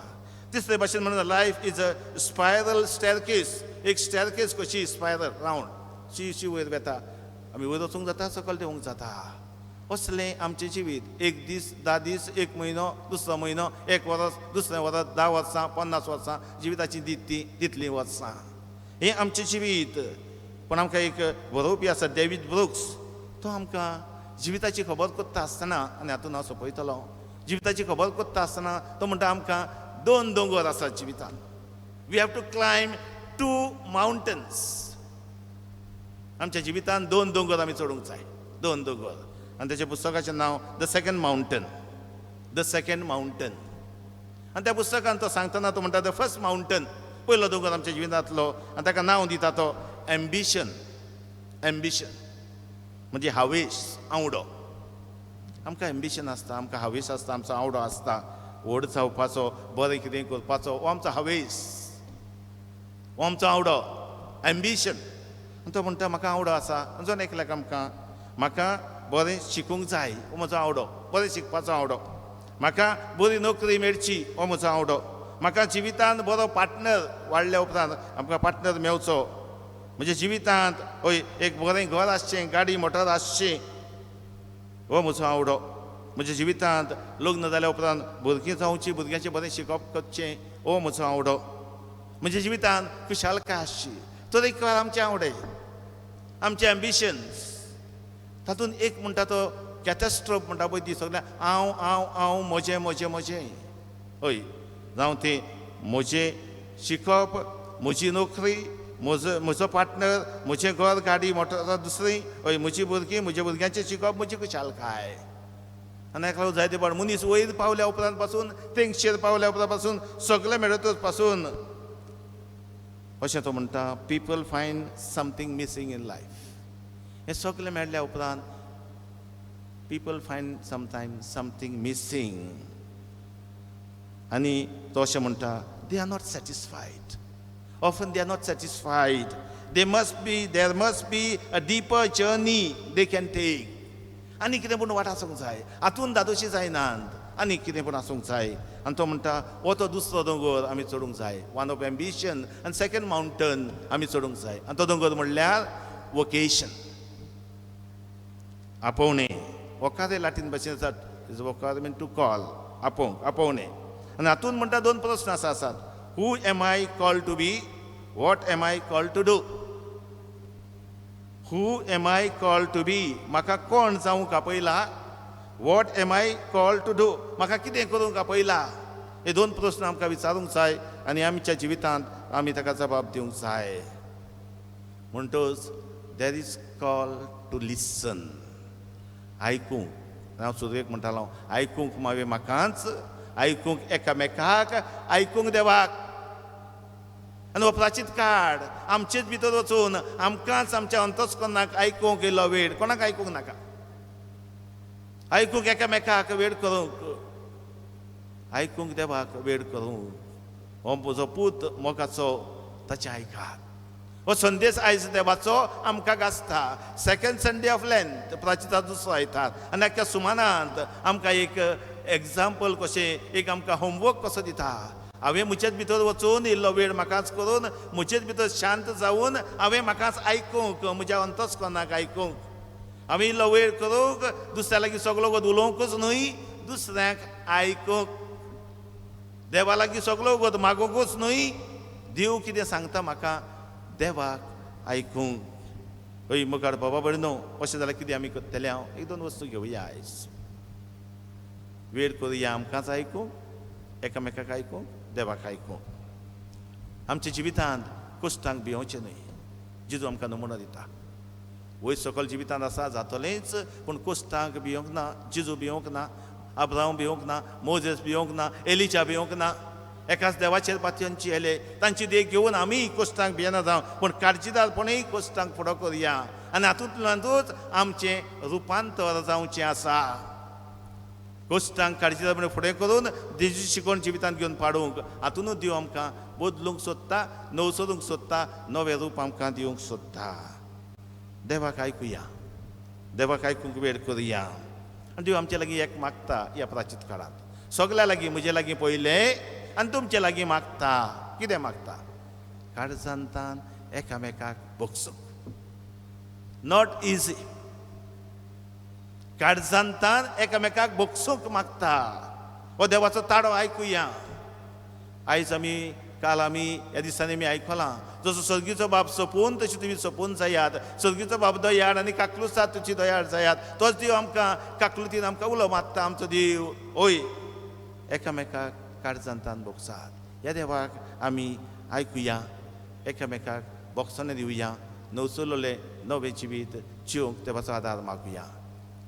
तिसरे भाशेन म्हणून life is a spiral staircase. एक स्टेरकेस कशी स्पायरल रावंड शी वयर वेता. आमी वयर वचूंक जाता, सकयल देवूंक जाता. असलें आमचें जिवीत. एक दीस, 10 दीस, एक म्हयनो, दुसरो म्हयनो, एक वर्स, दुसरें वर्स, 10 वर्सां, 50 वर्सां, जिविताची तितलीं वर्सां. हें आमचें जिवीत. पण आमकां एक बरोवपी आसा, डेविड ब्रुक्स. तो आमकां जिविताची खबर कोत्ता आसतना, आनी हातून हांव सोंपयतलो, जिविताची खबर कोत्ता आसतना तो म्हणटा आमकां 2 दोंगर आसात जिवितांत. We have to climb 2 mountains. आमच्या जिवितांत 2 दोंगर आमी चडूंक जाय, 2 दोंगर. आनी तेच्या पुस्तकाचें नांव the second mountain, the second mountain. आनी त्या पुस्तकांत तो सांगतना तो म्हणटा द फर्स्ट माउंटन, पयलो दोंगर आमच्या जिवितांतलो, आनी ताका नांव दिता तो एम्बिशन. एम्बिशन म्हणजे हावेस, आवडो. आमकां एम्बिशन आसता, आमकां हावेस आसता, आमचो आवडो आसता, व्हड जावपाचो, बरें कितें करपाचो, हो आमचो हावेस, हो आमचो आवडो, एम्बिशन. आनी तो म्हणटा म्हाका आवडो आसा. अजून एकल्याक आमकां म्हाका बरें शिकूंक जाय, हो म्हजो आवडो, बरें शिकपाचो आवडो. म्हाका बरी नोकरी मेळची, हो म्हजो आवडो. म्हाका जिवितांत बरो पार्टनर वाडल्या उपरांत आमकां पार्टनर मेवचो. म्हज्या जिवितांत हय एक बरें घर आसचें, गाडी मोटर आसची, हो म्हजो आवडो. म्हज्या जिवितांत लग्न जाल्या उपरांत भुरगीं जावचीं, भुरग्यांचें बरें शिकप करचें, हो म्हजो आवडो. म्हज्या जिवितांत खुशालकाय आसची. तरेकवार आमचे आवडे, आमचे एम्बिशन्स. तातूंत एक म्हणटा तो कॅटॅस्ट्रोफ म्हणटा पळय ती सगळ्या हांव हांव हांव म्हजें म्हजें म्हजें. हय, जावं तें म्हजें शिकप, म्हजी नोकरी, म्हजो पार्टनर, म्हजें घर, गाडी मोटर दुसरी, हय म्हजीं भुरगीं, म्हज्या भुरग्यांचें शिकप, म्हजी खुशालकाय. आनी हेका लागून जायते फावट मनीस वयर पावल्या उपरांत पासून, तेंगशेर पावल्या उपरांत पासून, सगळें मेळटच पासून अशें तो म्हणटा people find something missing in life. हें सगळें मेळ्ळ्या उपरांत people find sometimes something missing. आनी तो अशें म्हणटा they are not satisfied. Often they are not satisfied. There must be a deeper journey they can take. आनी कितें पूण वाट आसूंक जाय, हातून दादोशी जायनात, आनी कितें पूण आसूंक जाय. आनी तो म्हणटा हो तो दुसरो दोंगर आमी चडूंक जाय. वन ऑफ एम्बिशन आनी सेकंड मावंटन आमी चडूंक जाय. आनी तो दोंगर म्हणल्यार वोकेशन, आपोवणे. वोकादे लाटीन भाशेन आसात, इज वोकाद मीन टू कॉल, आपोवणे. आनी हातून म्हणटा दोन प्रस्न आसात. Who am I called to be, what am I called to do. Who am I called to be, म्हाका कोण जावंक आपयला. What am I called to do, म्हाका कितें करूंक आपयला. हे दोन प्रस्न आमकां विचारूंक जाय आनी आमच्या जिवितांत आमी ताका जबाब दिवंक जाय. म्हणटच देर इज कॉल टू लिसन, आयकूंक. हांव सुरवेक म्हणटालो आयकूंक मावे म्हाकाच, आयकूंक एकामेकाक, आयकूंक देवाक. आनी हो प्राचीत काळ आमचेच भितर वचून आमकांच आमच्या अंतस्करणाक आयकूंक इल्लो वेळ, कोणाक आयकूंक नाका. आयकूंक एकामेकाक वेळ करूंक, आयकूंक देवाक वेळ करूंक. हो म्हजो पूत मोगाचो, ताचें आयकात. हो संदेश आयज देवाचो आमकां गाजता. सेकंड संडे ऑफ लेंथ, प्राचिता दुसरो आयतार. आनी हाच्या सुमारांत आमकां एक एग्जाम्पल कशें, एक आमकां होमवर्क कसो दिता. हांवें म्हजेच भितर वचून इल्लो वेळ म्हाकाच करून, म्हजेच भितर शांत जावन हांवें म्हाकाच आयकूंक, म्हज्या अंतस्करणाक आयकूंक. हांवें इल्लो वेळ करूंक, दुसऱ्या लागीं सगळो वगत उलोवंकूच न्हय, दुसऱ्याक आयकूंक. देवा लागीं सगळो वगत मागोवंकूच न्हय, देव कितें सांगता म्हाका देवाक आयकूंक. हय मुखार बाबा भयणो, अशें जाल्यार कितें आमी करतले. हांव एक दोन वस्तू घेवया आयज. वेळ करुया आमकांच आयकूंक, एकामेकाक आयकूंक, देवाक आयकूंक. आमच्या जिवितांत कश्टांक भियोवचें न्हय. जेजू आमकां नमुनो दिता. वयर सकयल जिवितांत आसा जातलेंच, पूण कश्टांक भियोंक ना. जेजू भियोंक ना, अब्राहम भियोंक ना, मोजेस भियोंक ना, एलिजा भियोंक ना. एकाच देवाचेर पातयांची येले, तांची देख घेवन आमी कश्टांक भियेना जावं, पूण काळजीदारपणूय कश्टांक फुडो करुया. आनी हातूंतल्यानूच आमचें रुपांतर जावचें आसा. कश्टांक काळजीदारपणे फुडें करून देवाची शिकवण जिवितांत घेवन पाडूंक, हातूनच देव आमकां बदलूंक सोदता, नवसरूंक सोदता, नवें रूप आमकां दिवंक सोदता. देवाक आयकुया, देवाक आयकूंक वेळ करुया. आनी देव आमचे लागीं एक मागता ह्या प्राचीत काळांत. सगल्या लागीं, म्हजे लागीं पयलें आनी तुमचे लागीं मागता. कितें मागता? काळजांतान एकामेकाक भोगसूंक. Not easy. काळजांतान एकामेकाक भोगसूंक मागता. हो देवाचो ताडो आयकुया. आयज आमी, काल आमी, ह्या दिसांनी आमी आयकलां, जसो सर्गीचो बाब सोपून तशी तुमी सोपून जायात. सर्गीचो बाब दयाळ आनी काकलुसात तुजी दयाळ जायात. तोच देव आमकां काकलुतीन आमकां उलो मारता. आमचो देव ओय एकामेकाक काळजांतान भोगसात. ह्या देवाक आमी आयकुया, एकामेकाक भोगसणे दिवया. नवसरलेले नवें जिवीत जिवंक देवाचो आदार मागुया.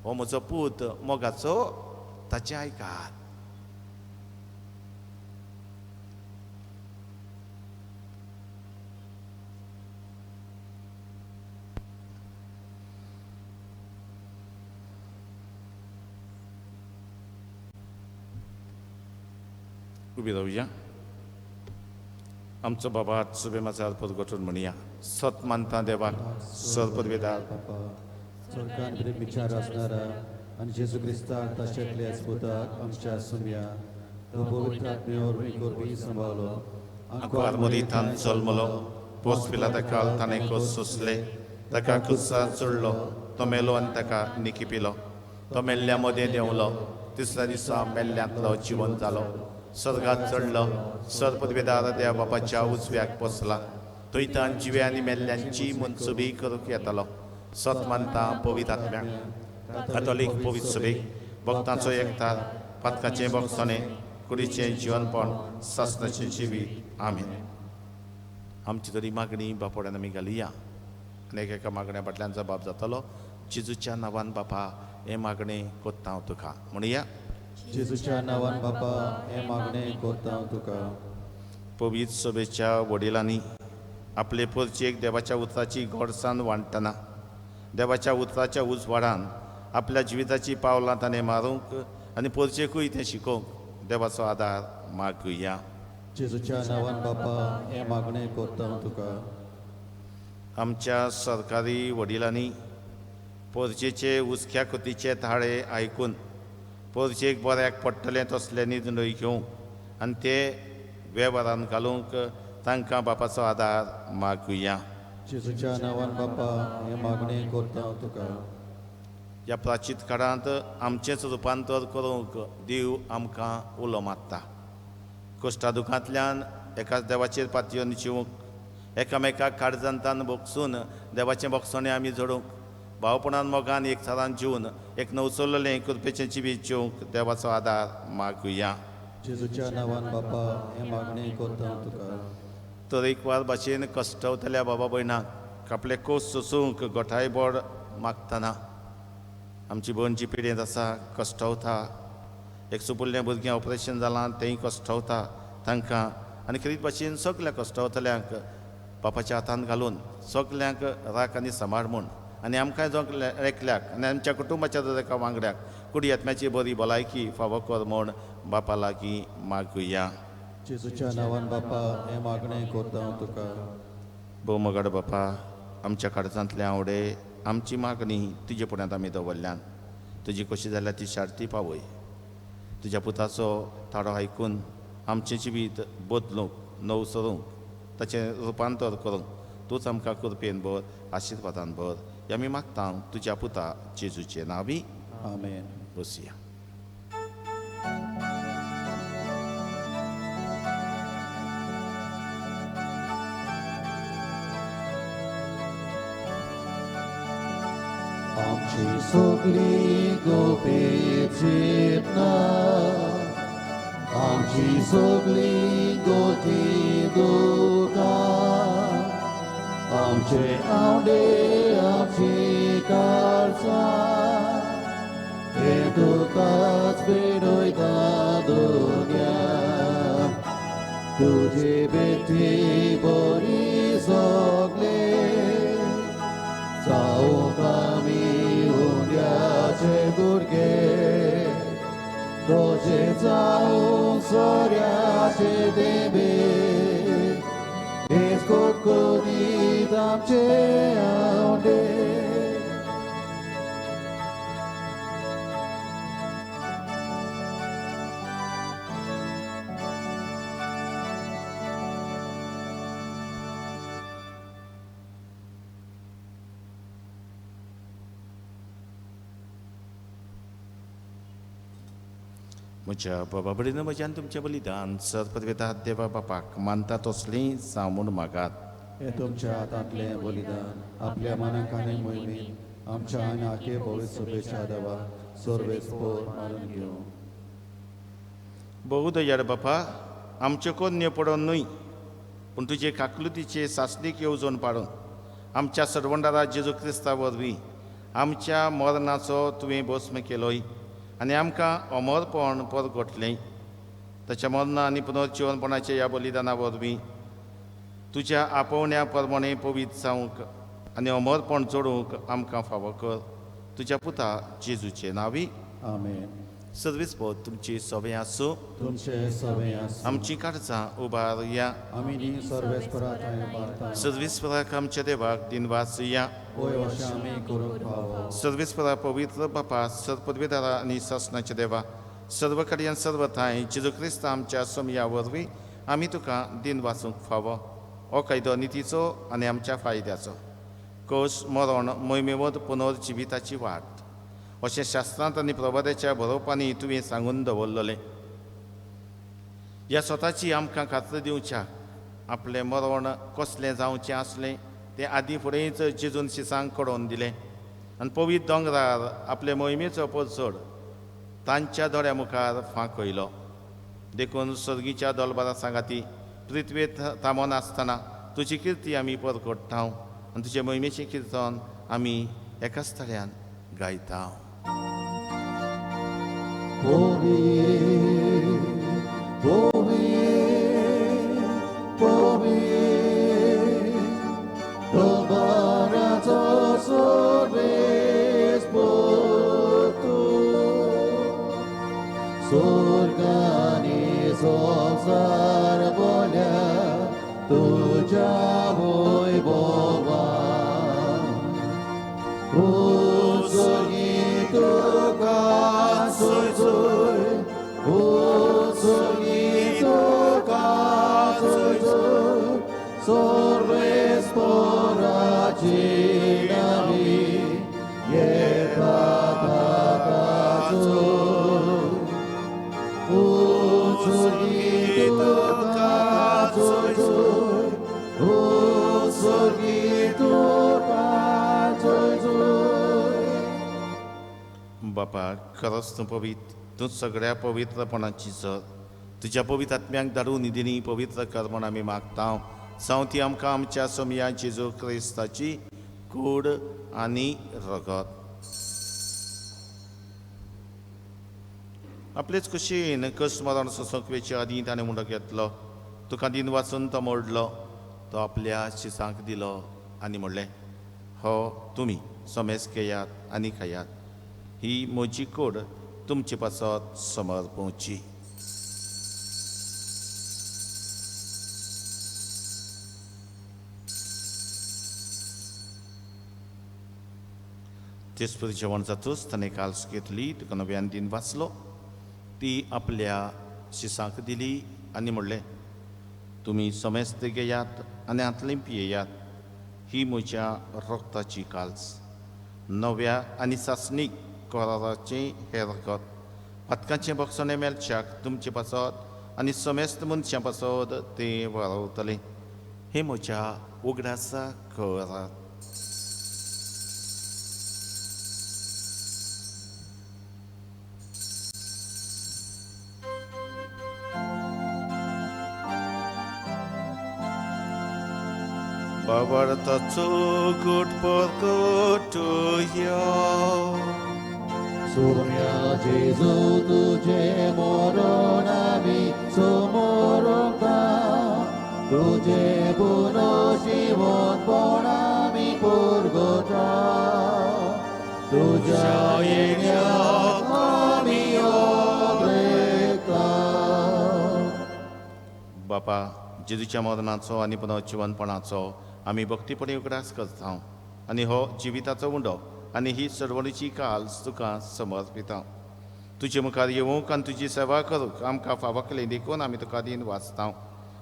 हो म्हजो पूत मोगाचो, ताचें आयकात. उबी रावया. आमचो बाबा सुबे माचार परगटून म्हणया. सत मानता देवाक, सर्पदवेदार स्वर्गान बरे विचार असणारा आणि जेजू क्रिस्ताक ताशेंतल्याच पुताक आमच्या सुमया तो पवित्र आत्मेवर गोरबी सांबाळलो. आंकवार मदींतान जल्मलो, पोस पिलाताकाल ताणें कोस सोंसले, ताका क्रुसार चडलो, तो मेलो आनी ताका निकी पिलो. तो मेल्ल्या मदें देंवलो, तिसऱ्या दिसा मेल्ल्यांतलो जिवन जालो. स्वर्गांत चडलो, सर्पदवेदार देवा बापाच्या उजव्याक बसला. थंयतान जिवे आनी मेल्ल्यांची मनसुबी करूंक येतालो. सत मानता पवित्र आत्म्याक, कातोलीक पवित्र सभेक, भक्तांचो एकठार, पातकाचें भोगसणें, कुडीचें जिवनपण, सासणाचें जिवीत. आमीन. आमची तरी मागणी बापोड्यान आमी घालुया. आनी एका मागण्या फाटल्यान जबाब जातलो. जेजूच्या नांवान बापा हें मागणें कोत्ता हांव तुका. म्हणुया. जेजूच्या नांवान बापा हें मागणें कोत्ता हांव तुका. पवित्र सभेच्या वडिलांनी आपले परचेक देवाच्या उतराची गोडसाण वांटतना देवाच्या उतराच्या उजवाडान आपल्या जिविताची पावलां ताणें मारूंक आनी परचेकूय तें शिकोवंक देवाचो आदार मागुया. जेजूच्या नांवान बापा हें मागणें कोत्ता हांव तुका. आमच्या सरकारी वडिलांनी पोरचेचे उस्क्या कोतीचे थाळे आयकून पोरचेक बऱ्याक पडटलें तसलें निर्णय घेवंक आनी ते वेव्हारांत घालूंक तांकां बापाचो आदार मागुया. जेजूच्या नांवान बापा हे मागणी करता हांव तुका. ह्या प्राचीत काळांत आमचेंच रुपांतर करूंक देव आमकां उलो मारता. कश्टा दुखांतल्यान एकाच देवाचेर पातयेवन जिवंक एकामेकाक काळजांतान बोगसून देवाचें बोगसणें आमी जोडूंक भावपणान मोगान एक थारान जिवन एक नवसोल्लें कृपेचें जिवीत जिवंक देवाचो आदार मागुया. जेजूच्या नांवान बापा हे मागणी करता हांव तुका. तरेकवार भाशेन कश्टवतल्या बाबा भयणांक आपले कोस सोसूंक गोठाय बोड मागतना आमची भोंवची पिडेंत आसा कश्टवता. एक सुपुल्लें भुरगें ऑपरेशन जालां तेंय कश्टवता तांकां आनी खरीत भाशेन सगल्या कश्टवतल्यांक बापाच्या हातांत घालून सगल्यांक राख आनी सांबाळ म्हूण आनी आमकांय जो एकल्याक आनी आमच्या कुटुंबाच्या दर एका वांगड्याक कुडी आत्म्याची बरी भलायकी फावो कर म्हूण बापा लागीं मागुया. जेजूच्या नांवान बापा हे मागणी करता हांव तुका. भोवमोगाड बापा आमच्या काळजांतले आवडे आमची मागणी तुजे फुड्यांत आमी दवरल्यान तुजी कशी जाल्यार ती शार्ती पावय. तुज्या पुताचो ताळो आयकून आमचें जिवीत बदलूंक नवसरूंक ताचें रुपांतर करूंक तूंच आमकां कृपेन भर आशिर्वादान भर हें आमी मागता तुज्या पुता जेजूचे नांवी. आमेन. बसया. आमची सगळी गोपेत चिंतना आमची सगळी गोती दुका आमचे आवडे आमची काळजां हे तुकाच पेडयता दुनिया. तुजे बेटी बरी सगळे जावंक आमी हुंड्याचे भुरगे तुजे जावंक सोऱ्याचे देबे हेच कोतकोतीत आमचे आवडे. म्हज्या बाबा बरें म्हज्यान तुमचें बलिदान सर्पद्वेता देवा बापाक मानता तसलीं जावं म्हूण मागात. हे तुमच्या हातांतलें बलिदान आपल्या मनाक आनी मोहिमेन आमच्या आनी आखे पवित्र सभेच्या देवा सर्वेस पोर मारून घेवं. बहु दयाळ बापा आमच्यो कन्यो पडोन न्हय पूण तुजे काकलुतीचे सासणीक येवजण पाडून आमच्या सर्वंडारा जेजू क्रिस्ता वरवीं आमच्या मरणाचो तुवें भस्म केलोय आनी आमकां अमरपण परगटलें. ताच्या मरणा आनी पुनर्जिवनपणाच्या ह्या बलिदाना वरवीं तुज्या आपोवण्या प्रमाणें पवित्र जावंक आनी अमरपण जोडूंक आमकां फावो कर. तुज्या पुता जेजूचे नांवी. आमेन. सर्वीस तुमची सवय आसूं. तुमचे सवे आसूं. आमची काळजां उबारया. आमी न्ही सर्वेस्परांत बारता सर्वीसपराक आमच्या देवाक दिनवास या. पळय अशें आमी करूंक फावो. सर्वीसपरा पवित्र बापा सर्पद्वेदारा आनी सासणाच्या देवा सर्व कडेन सर्व थांय जेजू क्रिस्त आमच्या सोमया वरवीं आमी तुका दिन वाचूंक फावो. हो कायदो नितीचो आनी आमच्या फायद्याचो. कोश मरण मोहिमेवत पुनर्जिविताची वाट अशें शास्त्रांत आनी प्रभादाच्या बरोवपांनी तुवें सांगून दवरलेलें. ह्या स्वताची आमकां खात्री दिवच्या आपलें मरण कसलें जावचें आसलें तें आदीं फुडेंच जेजून शिसांक कळोवन दिलें आनी पवित्र दोंगरार आपले मोहिमेचो पदचड तांच्या दोळ्या मुखार फांकयलो. देखून सर्गीच्या दोलबारा सांगाती पृथ्वेंत थांबोन आसतना तुजी किर्ती आमी परगट्टा आनी तुजे मोहिमेचें किर्तन आमी एकाच थळ्यान गायता. Sorgani संसार बोल्या तुझ्या Vaibhava tuka soy soy, utsugi tuka soy soy, sorres porachi nami, yetata utsugi tuka soy soy, utsugi tuka soy soy. बापा खरंच तूं पवित्र तूं सगळ्या पवित्रपणाची जर तुज्या पवित्र आत्म्याक धाडून निधीनी पवित्र कर म्हण आमी मागता जावं ती आमकां आमच्या सोमया जेजू क्रिस्ताची कूड आनी रगत. आपलेच कुशीन कश्ट मरण सोंसोकवेचे आदी ताणें म्हणून घेतलो तुका दिन वाचून तो मोडलो तो आपल्या शिसांक दिलो आनी म्हणलें हो तुमी सोमेस घेयात आनी खायात ही म्हजी कूड तुमचे पासत समर्पवची. तेच परी जेवण जातूच ताणें काल्स घेतली तुका नव्यान दिन वाचलो ती आपल्या शिसांक दिली आनी म्हणलें तुमी समेस्त घेयात आनी हातलें पियेयात ही म्हज्या रक्ताची काल्स नव्या आनी सासणीक कोराराचें हें रगत पातकांचें बक्षणें मेलच्याक तुमचे पासत आनी समेस्त मनशां पासत तें वारवतलें हें म्हज्या उगडासा कोरात. Babartacu good porkotuya. Sumya Jesu tuje moronami sumorota, tuje puno shivon ponami purgota, tuja yenya kami obreka. बापा जेजूच्या मरणाचो आनी पुनर्जिवनपणाचो आमी भक्तीपणे उगडास करता आनी हो जिविताचो उंडो आनी ही सर्वणीची काल्स तुका समर्पिता. तुजे मुखार येवंक आनी तुजी सेवा करूंक आमकां फावो केलें देखून आमी तुका दिन वाचता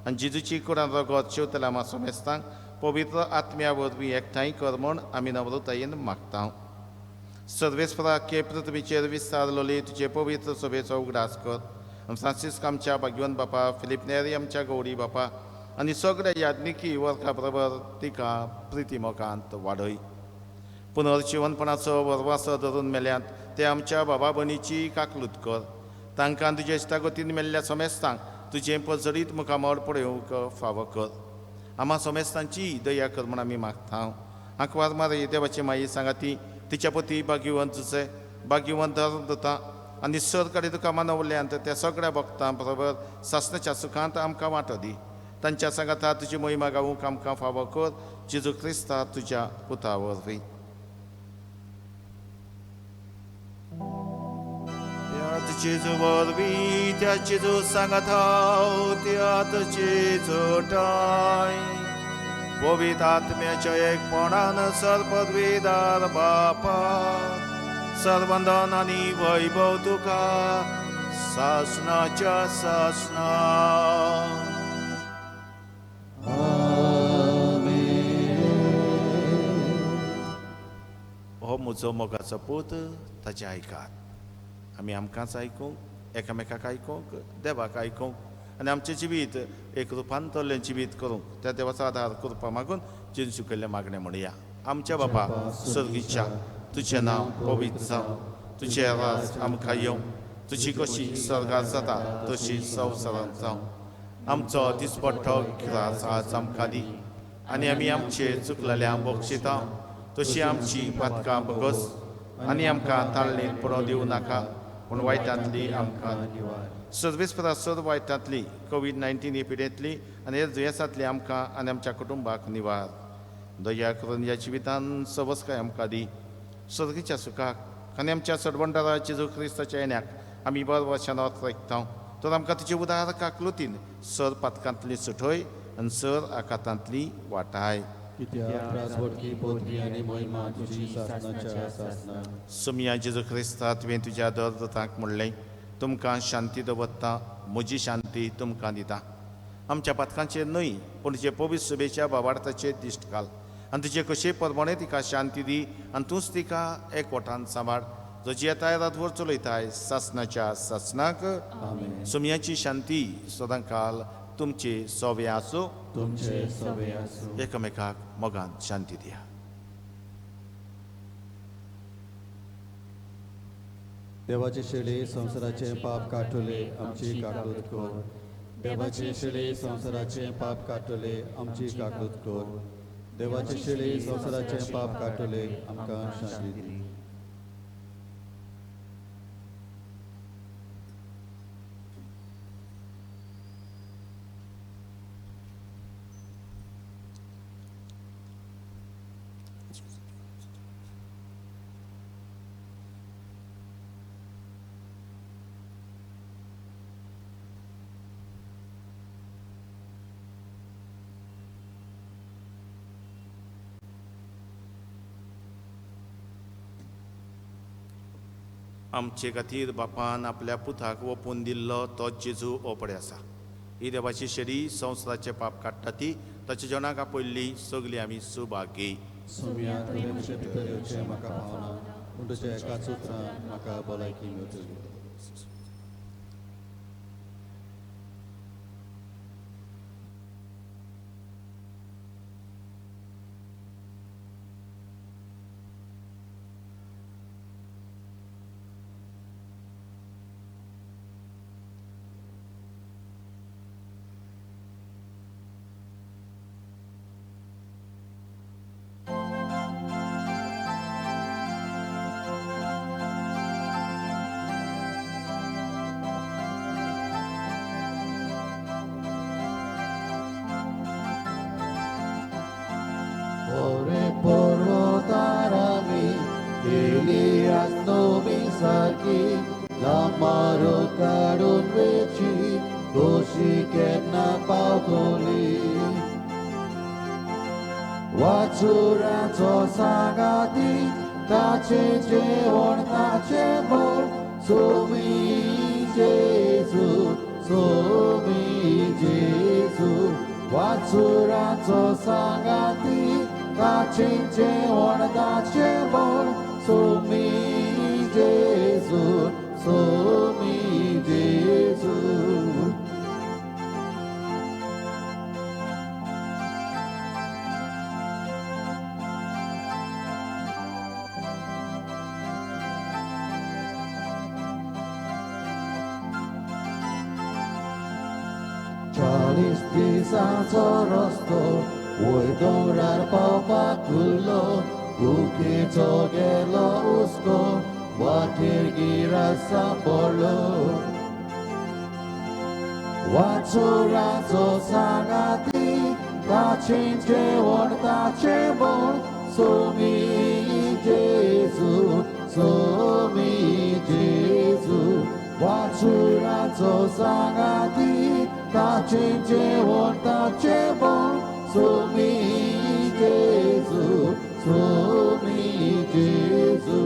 आनी जेजूची कुडान रगत शेवतल्या मासो मेस्तांक पवित्र आत्म्या वरवीं एकठांय कर म्हूण आमी नम्रतायेन मागता. सर्वेस्परा के पृथ्वीचेर विस्तारलोली तुजे पवित्र सभेचो उगडास कर. फ्रांसीस आमच्या भाग्यवंत बापा फिलिप नेरी आमच्या गौरी बापा आनी सगळ्या याज्ञिकी वर्गा बरोबर तिका प्रितीमोगांत वाडय. पुनर्जिवनपणाचो वरवासो धरून मेल्यांत ते आमच्या बाबा भयणीची काकलूत कर. तांकां तुजे इश्टागतीन मेल्ल्या समेस्तांक तुजें पजडीत मुखामोड पळोवंक फावो कर. आम्हा समेस्तांची दया कर म्हूण आमी मागता. आंकवार मारे देवाची माई सांगाती तिच्या पती भाग्यवंत जुसे भाग्यवंत धर्मदूता आनी सर कडेन तुका मानवल्यांत त्या सगळ्या भक्तां बरोबर सासणाच्या सुखांत आमकां वांटो दी. तांच्या सांगाता तुजी महिमा गावूंक आमकां फावो कर जेजू क्रिस्ता तुज्या पुता वरवीं. त्यात जेजू वरवीं त्या जेजू सांगाता त्यात जेजू टाय पवित्र आत्म्याच्या एकपणान सर्पदविदार बापा सर्वंदन आनी वैभव तुका सासणाच्या सासणा. हो म्हजो मोगाचो पूत ताचे आयकात. आमी आमकांच आयकूंक एकामेकाक आयकूंक देवाक आयकूंक आनी आमचें जिवीत एक रुपांतरलें जिवीत करूंक त्या देवाचो आदार करपा मागून जेजू केल्लें मागणें म्हणया. आमच्या बापा सर्गीच्या तुजें नांव पवित्र जावं तुजें राज आमकां येवं तुजी कशी स्वर्गांत जाता तशी संवसारांत जावं. आमचो दिसपट्टो गिरास आज आमकां दी आनी आमी आमचे चुकलेल्यांक बक्षिता तशी आमची पातकां बगस आनी आमकां ताळणेंत पडों दिवं नाका पूण वायटांतली आमकां सर्वेस्परा सर वायटांतली कोविड-19 एपिडेंतली आनी हेर दुयेंसांतली आमकां आनी आमच्या कुटुंबाक निवार. दया करून ह्या जिवितान सवस्काय आमकां दी. सर्गीच्या सुखाक आनी आमच्या सडवंडरा जेजू क्रिस्ताच्या येण्याक आमी बर वर्षान वत रेखता. तर आमकां तुजे उदार काकलुतीन सर पातकांतली सुटय आनी सर आकांतांतली वाटाय. कित्याक राजवडकी पोतरी आनी मोहिमा तुजी सासनाच्या सासना सुमया जेजू क्रिस्ता तुवें तुज्या दोतोरांक म्हणलें तुमकां शांती दवरता म्हजी शांती तुमकां दिता. आमच्या पातकांचेर न्हय पूण तुजे पवित्र सुबेच्या बाबार्थाचेर दिश्ट घाल आनी तुजे कशे परमणे तिका शांती दी आनी तूंच तिका एकवटान सांबाळ. तुजी येताय रातभर चलयताय सासनाच्या सासनाक. सुमयाची शांती सदां काल तुमचे सोवे आसूं. तुमचे सवे आसूं. एकामेकाक मोगान शांती दिया. देवाचे शेळे संवसाराचे पाप काटले आमची काकूत कर. देवाचे शेळे संवसाराचे पाप काटले आमची काकूत कर. देवाचे शेळे संवसाराचे पाप काटले आमकां शांती दी. आमचे खातीर बापान आपल्या पुताक ओपून दिल्लो तो जेजू ओपडे आसा. ही देवाची शेडी संवसाराचे पाप काडटा ती ताच्या जेवणाक पयली सगळीं आमी सुभागी. सुमया तुवें म्हजे भितर येवचें म्हाका भावना पूण तुज्या एकाच उतरान म्हाका भलायकी मेळटली. Ore porvotarami, Elias nomi sarki, lamaro kadun vechi, doshi kenna pautoli. Wachuracho sagati, tache jeon tache bol, somi Jesu, somi Jesu. Wachuracho sagati, tache jeon tache bol, somi Jesu, somi Jesu. Chalis pisanzo rosto, vuoi dorar paupa kullo, kuki togelo usko, watir gira sapolo. Wachurazo sagati, tachinche on tachebol, somi Jesu, somi Jesu. Wachurazo sagati, tachinche on tachebol, somi Jesu, somi Jesu.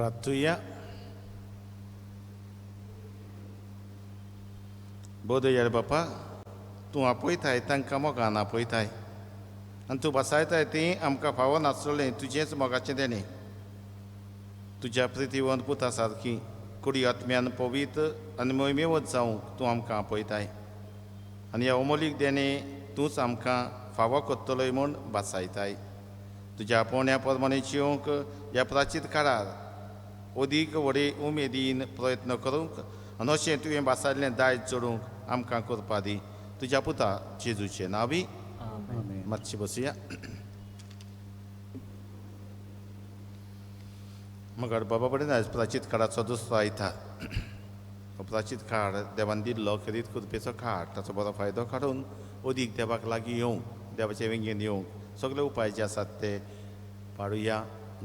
प्रार्थुया. बोधयार बापा, तूं आपयताय तांकां मोगान आपयताय आनी तूं बसायताय तीं आमकां फावो नासलें तुजेंच मोगाचें देणें. तुज्या प्रितीवंत पुता सारकी कुडी आत्म्यान पवित्र आनी मोहिमेवत जावंक तूं आमकां आपयताय आनी ह्या अमोलीक देणें तूंच आमकां फावो कोत्तलोय म्हूण बसायताय. तुज्या आपोवण्या प्रमाणें जिवंक ह्या प्राचीत काळार अदीक व्हडे उमेदीन प्रयत्न करूंक आनी अशें तुवें बसायल्लें दायज जोडूंक आमकां करपा दी. तुज्या पुता जेजूचें नांवी मातशी बसुया. मगर बाबा कडेन आयज प्राचीत काळाचो दुसरो आयतार. हो प्राचीत काळ देवान दिल्लो खरीत कृपेचो काळ. ताचो बरो फायदो काडून अदीक देवाक लागीं येवंक, देवाचे वेंगेन येवंक सगळे उपाय जे आसात ते पाडुया.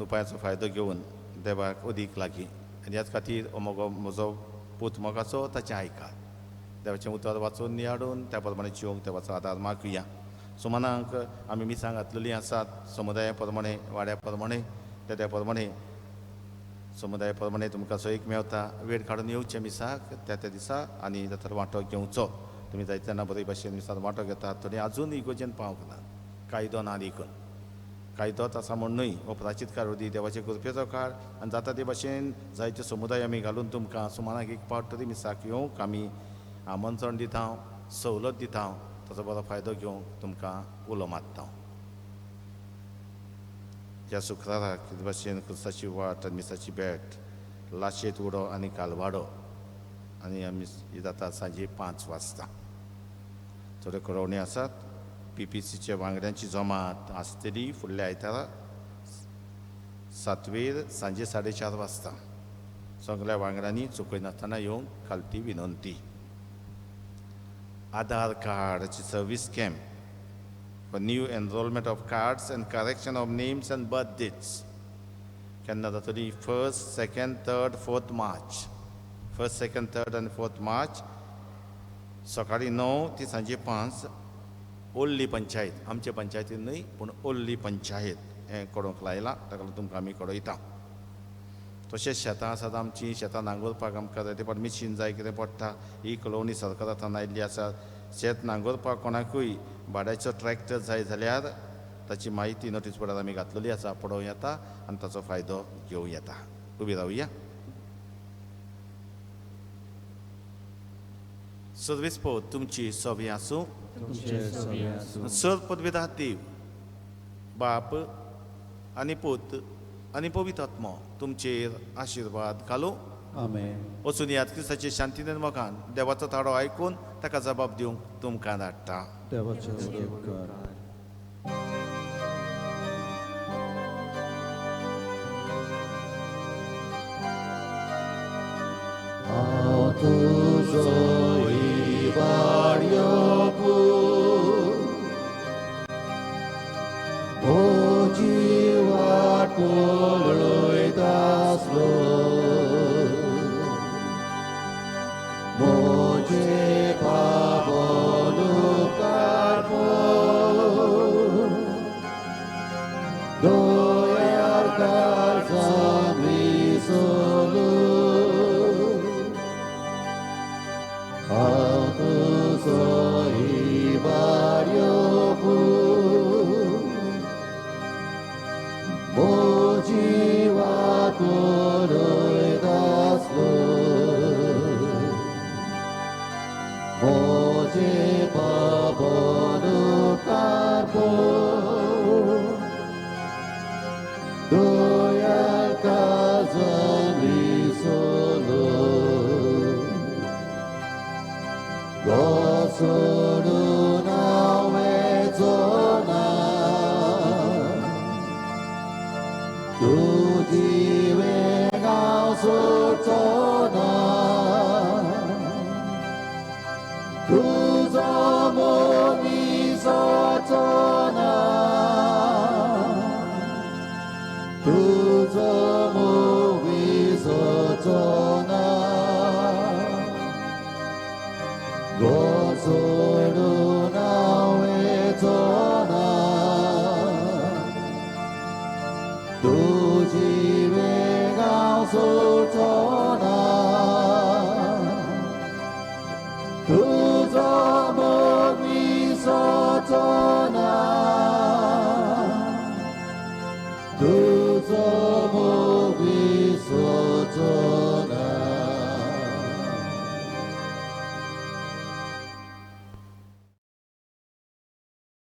उपायाचो फायदो घेवन देवाक अदीक लागीं. आनी ह्याच खातीर हो म्हजो पूत मोगाचो ताचें आयकात. देवाचें उतर वाचून नियाडून त्या प्रमाणे जिवंक देवाचो आदार मागुया. सुमनांक आमी मिसां घातलेलीं आसात समुदाया प्रमाणे, वाड्या प्रमाणे, त्या प्रमाणे समुदाया प्रमाणे तुमकां सोयीक मेवता. वेळ काडून येवचें मिसाक त्या दिसा आनी जाल्यार वांटो घेवचो. तुमी जायते जाणां बरे भाशेन मिसाक वांटो घेतात. थोडे आजून इगोजेन पावंक ना. कायदो ना देखून कायदोच आसा म्हणूनय हो प्राचीत काळ उदी देवाचे कृपेचो काळ आनी जाता ते भाशेन जायते समुदाय आमी घालून तुमकां सुमाराक एक पावट तरी मिसाक येवंक आमी आमंत्रण दिता, सवलत दिता. ताचो बरो फायदो घेवंक तुमकां उलो मारता. ह्या शुक्राराक कितें भाशेन क्रिस्ताची वाट आनी मिसाची भेट लाशेत उडो आनी कालवाडो आनी आमी जाता सांजे 5 वाजता. थोडे कळवणे आसात. PPCचे वांगड्यांची जमात आसतली फुडल्या आयतारा 7 सांजे 4:30 वाजता. सगळ्या वांगड्यांनी चुकयनासतना येवंक खालती विनंती. आधार कार्डाची service camp for new enrollment of cards and correction of names and birth dates. केन्ना जातली 1st, 2nd, 3rd, 4th March. 1st, 2nd, 3rd and 4th March. सकाळी 9 ते सांजे 5. ओल्ली पंचायत, आमचे पंचायतीन न्हय पूण ओल्ली पंचायत हें कळोवंक लायलां. ताका लागून तुमकां आमी कळयता. तशेंच शेतां आसात आमचीं. शेतां नांगरपाक आमकां जाय ते मिशीन जाय कितें पडटा. ही कळोवणी सरकारांतल्यान आयिल्ली आसा. शेत नांगरपाक कोणाकूय भाड्याचो ट्रॅक्टर जाय जाल्यार ताची म्हायती नोटीस बोर्डार आमी घातलेली आसा. पळोवं येता आनी ताचो फायदो घेवं येता. उबी रावया. सर्वीस पोत तुमची सवी आसूं. सर पदवीदार देव बाप आनी पूत आनी पवित्र आत्मो तुमचेर आशिर्वाद घालूं. आमेन. वचून याद क्रिस्ताचे शांतीन मोगान देवाचो ताळो आयकून ताका जबाब दिवंक तुमकां धाडटा. देवाचे उपकार. हांव तुजो इबाड्यो म्हजी वाट पळयता आसलो. मोजे पावन उपकार पळय. दोयार काळजान विसरलो. हांव तुजो इबाड्यो म्हजी वाट पळयता आसलो. मोजे पावन उपकार पळय. दोयार काळजान विसरलो. सोडून हांव वेचोना. तुजी वेग हांव सोडचो ना. तुजो मनीसाचो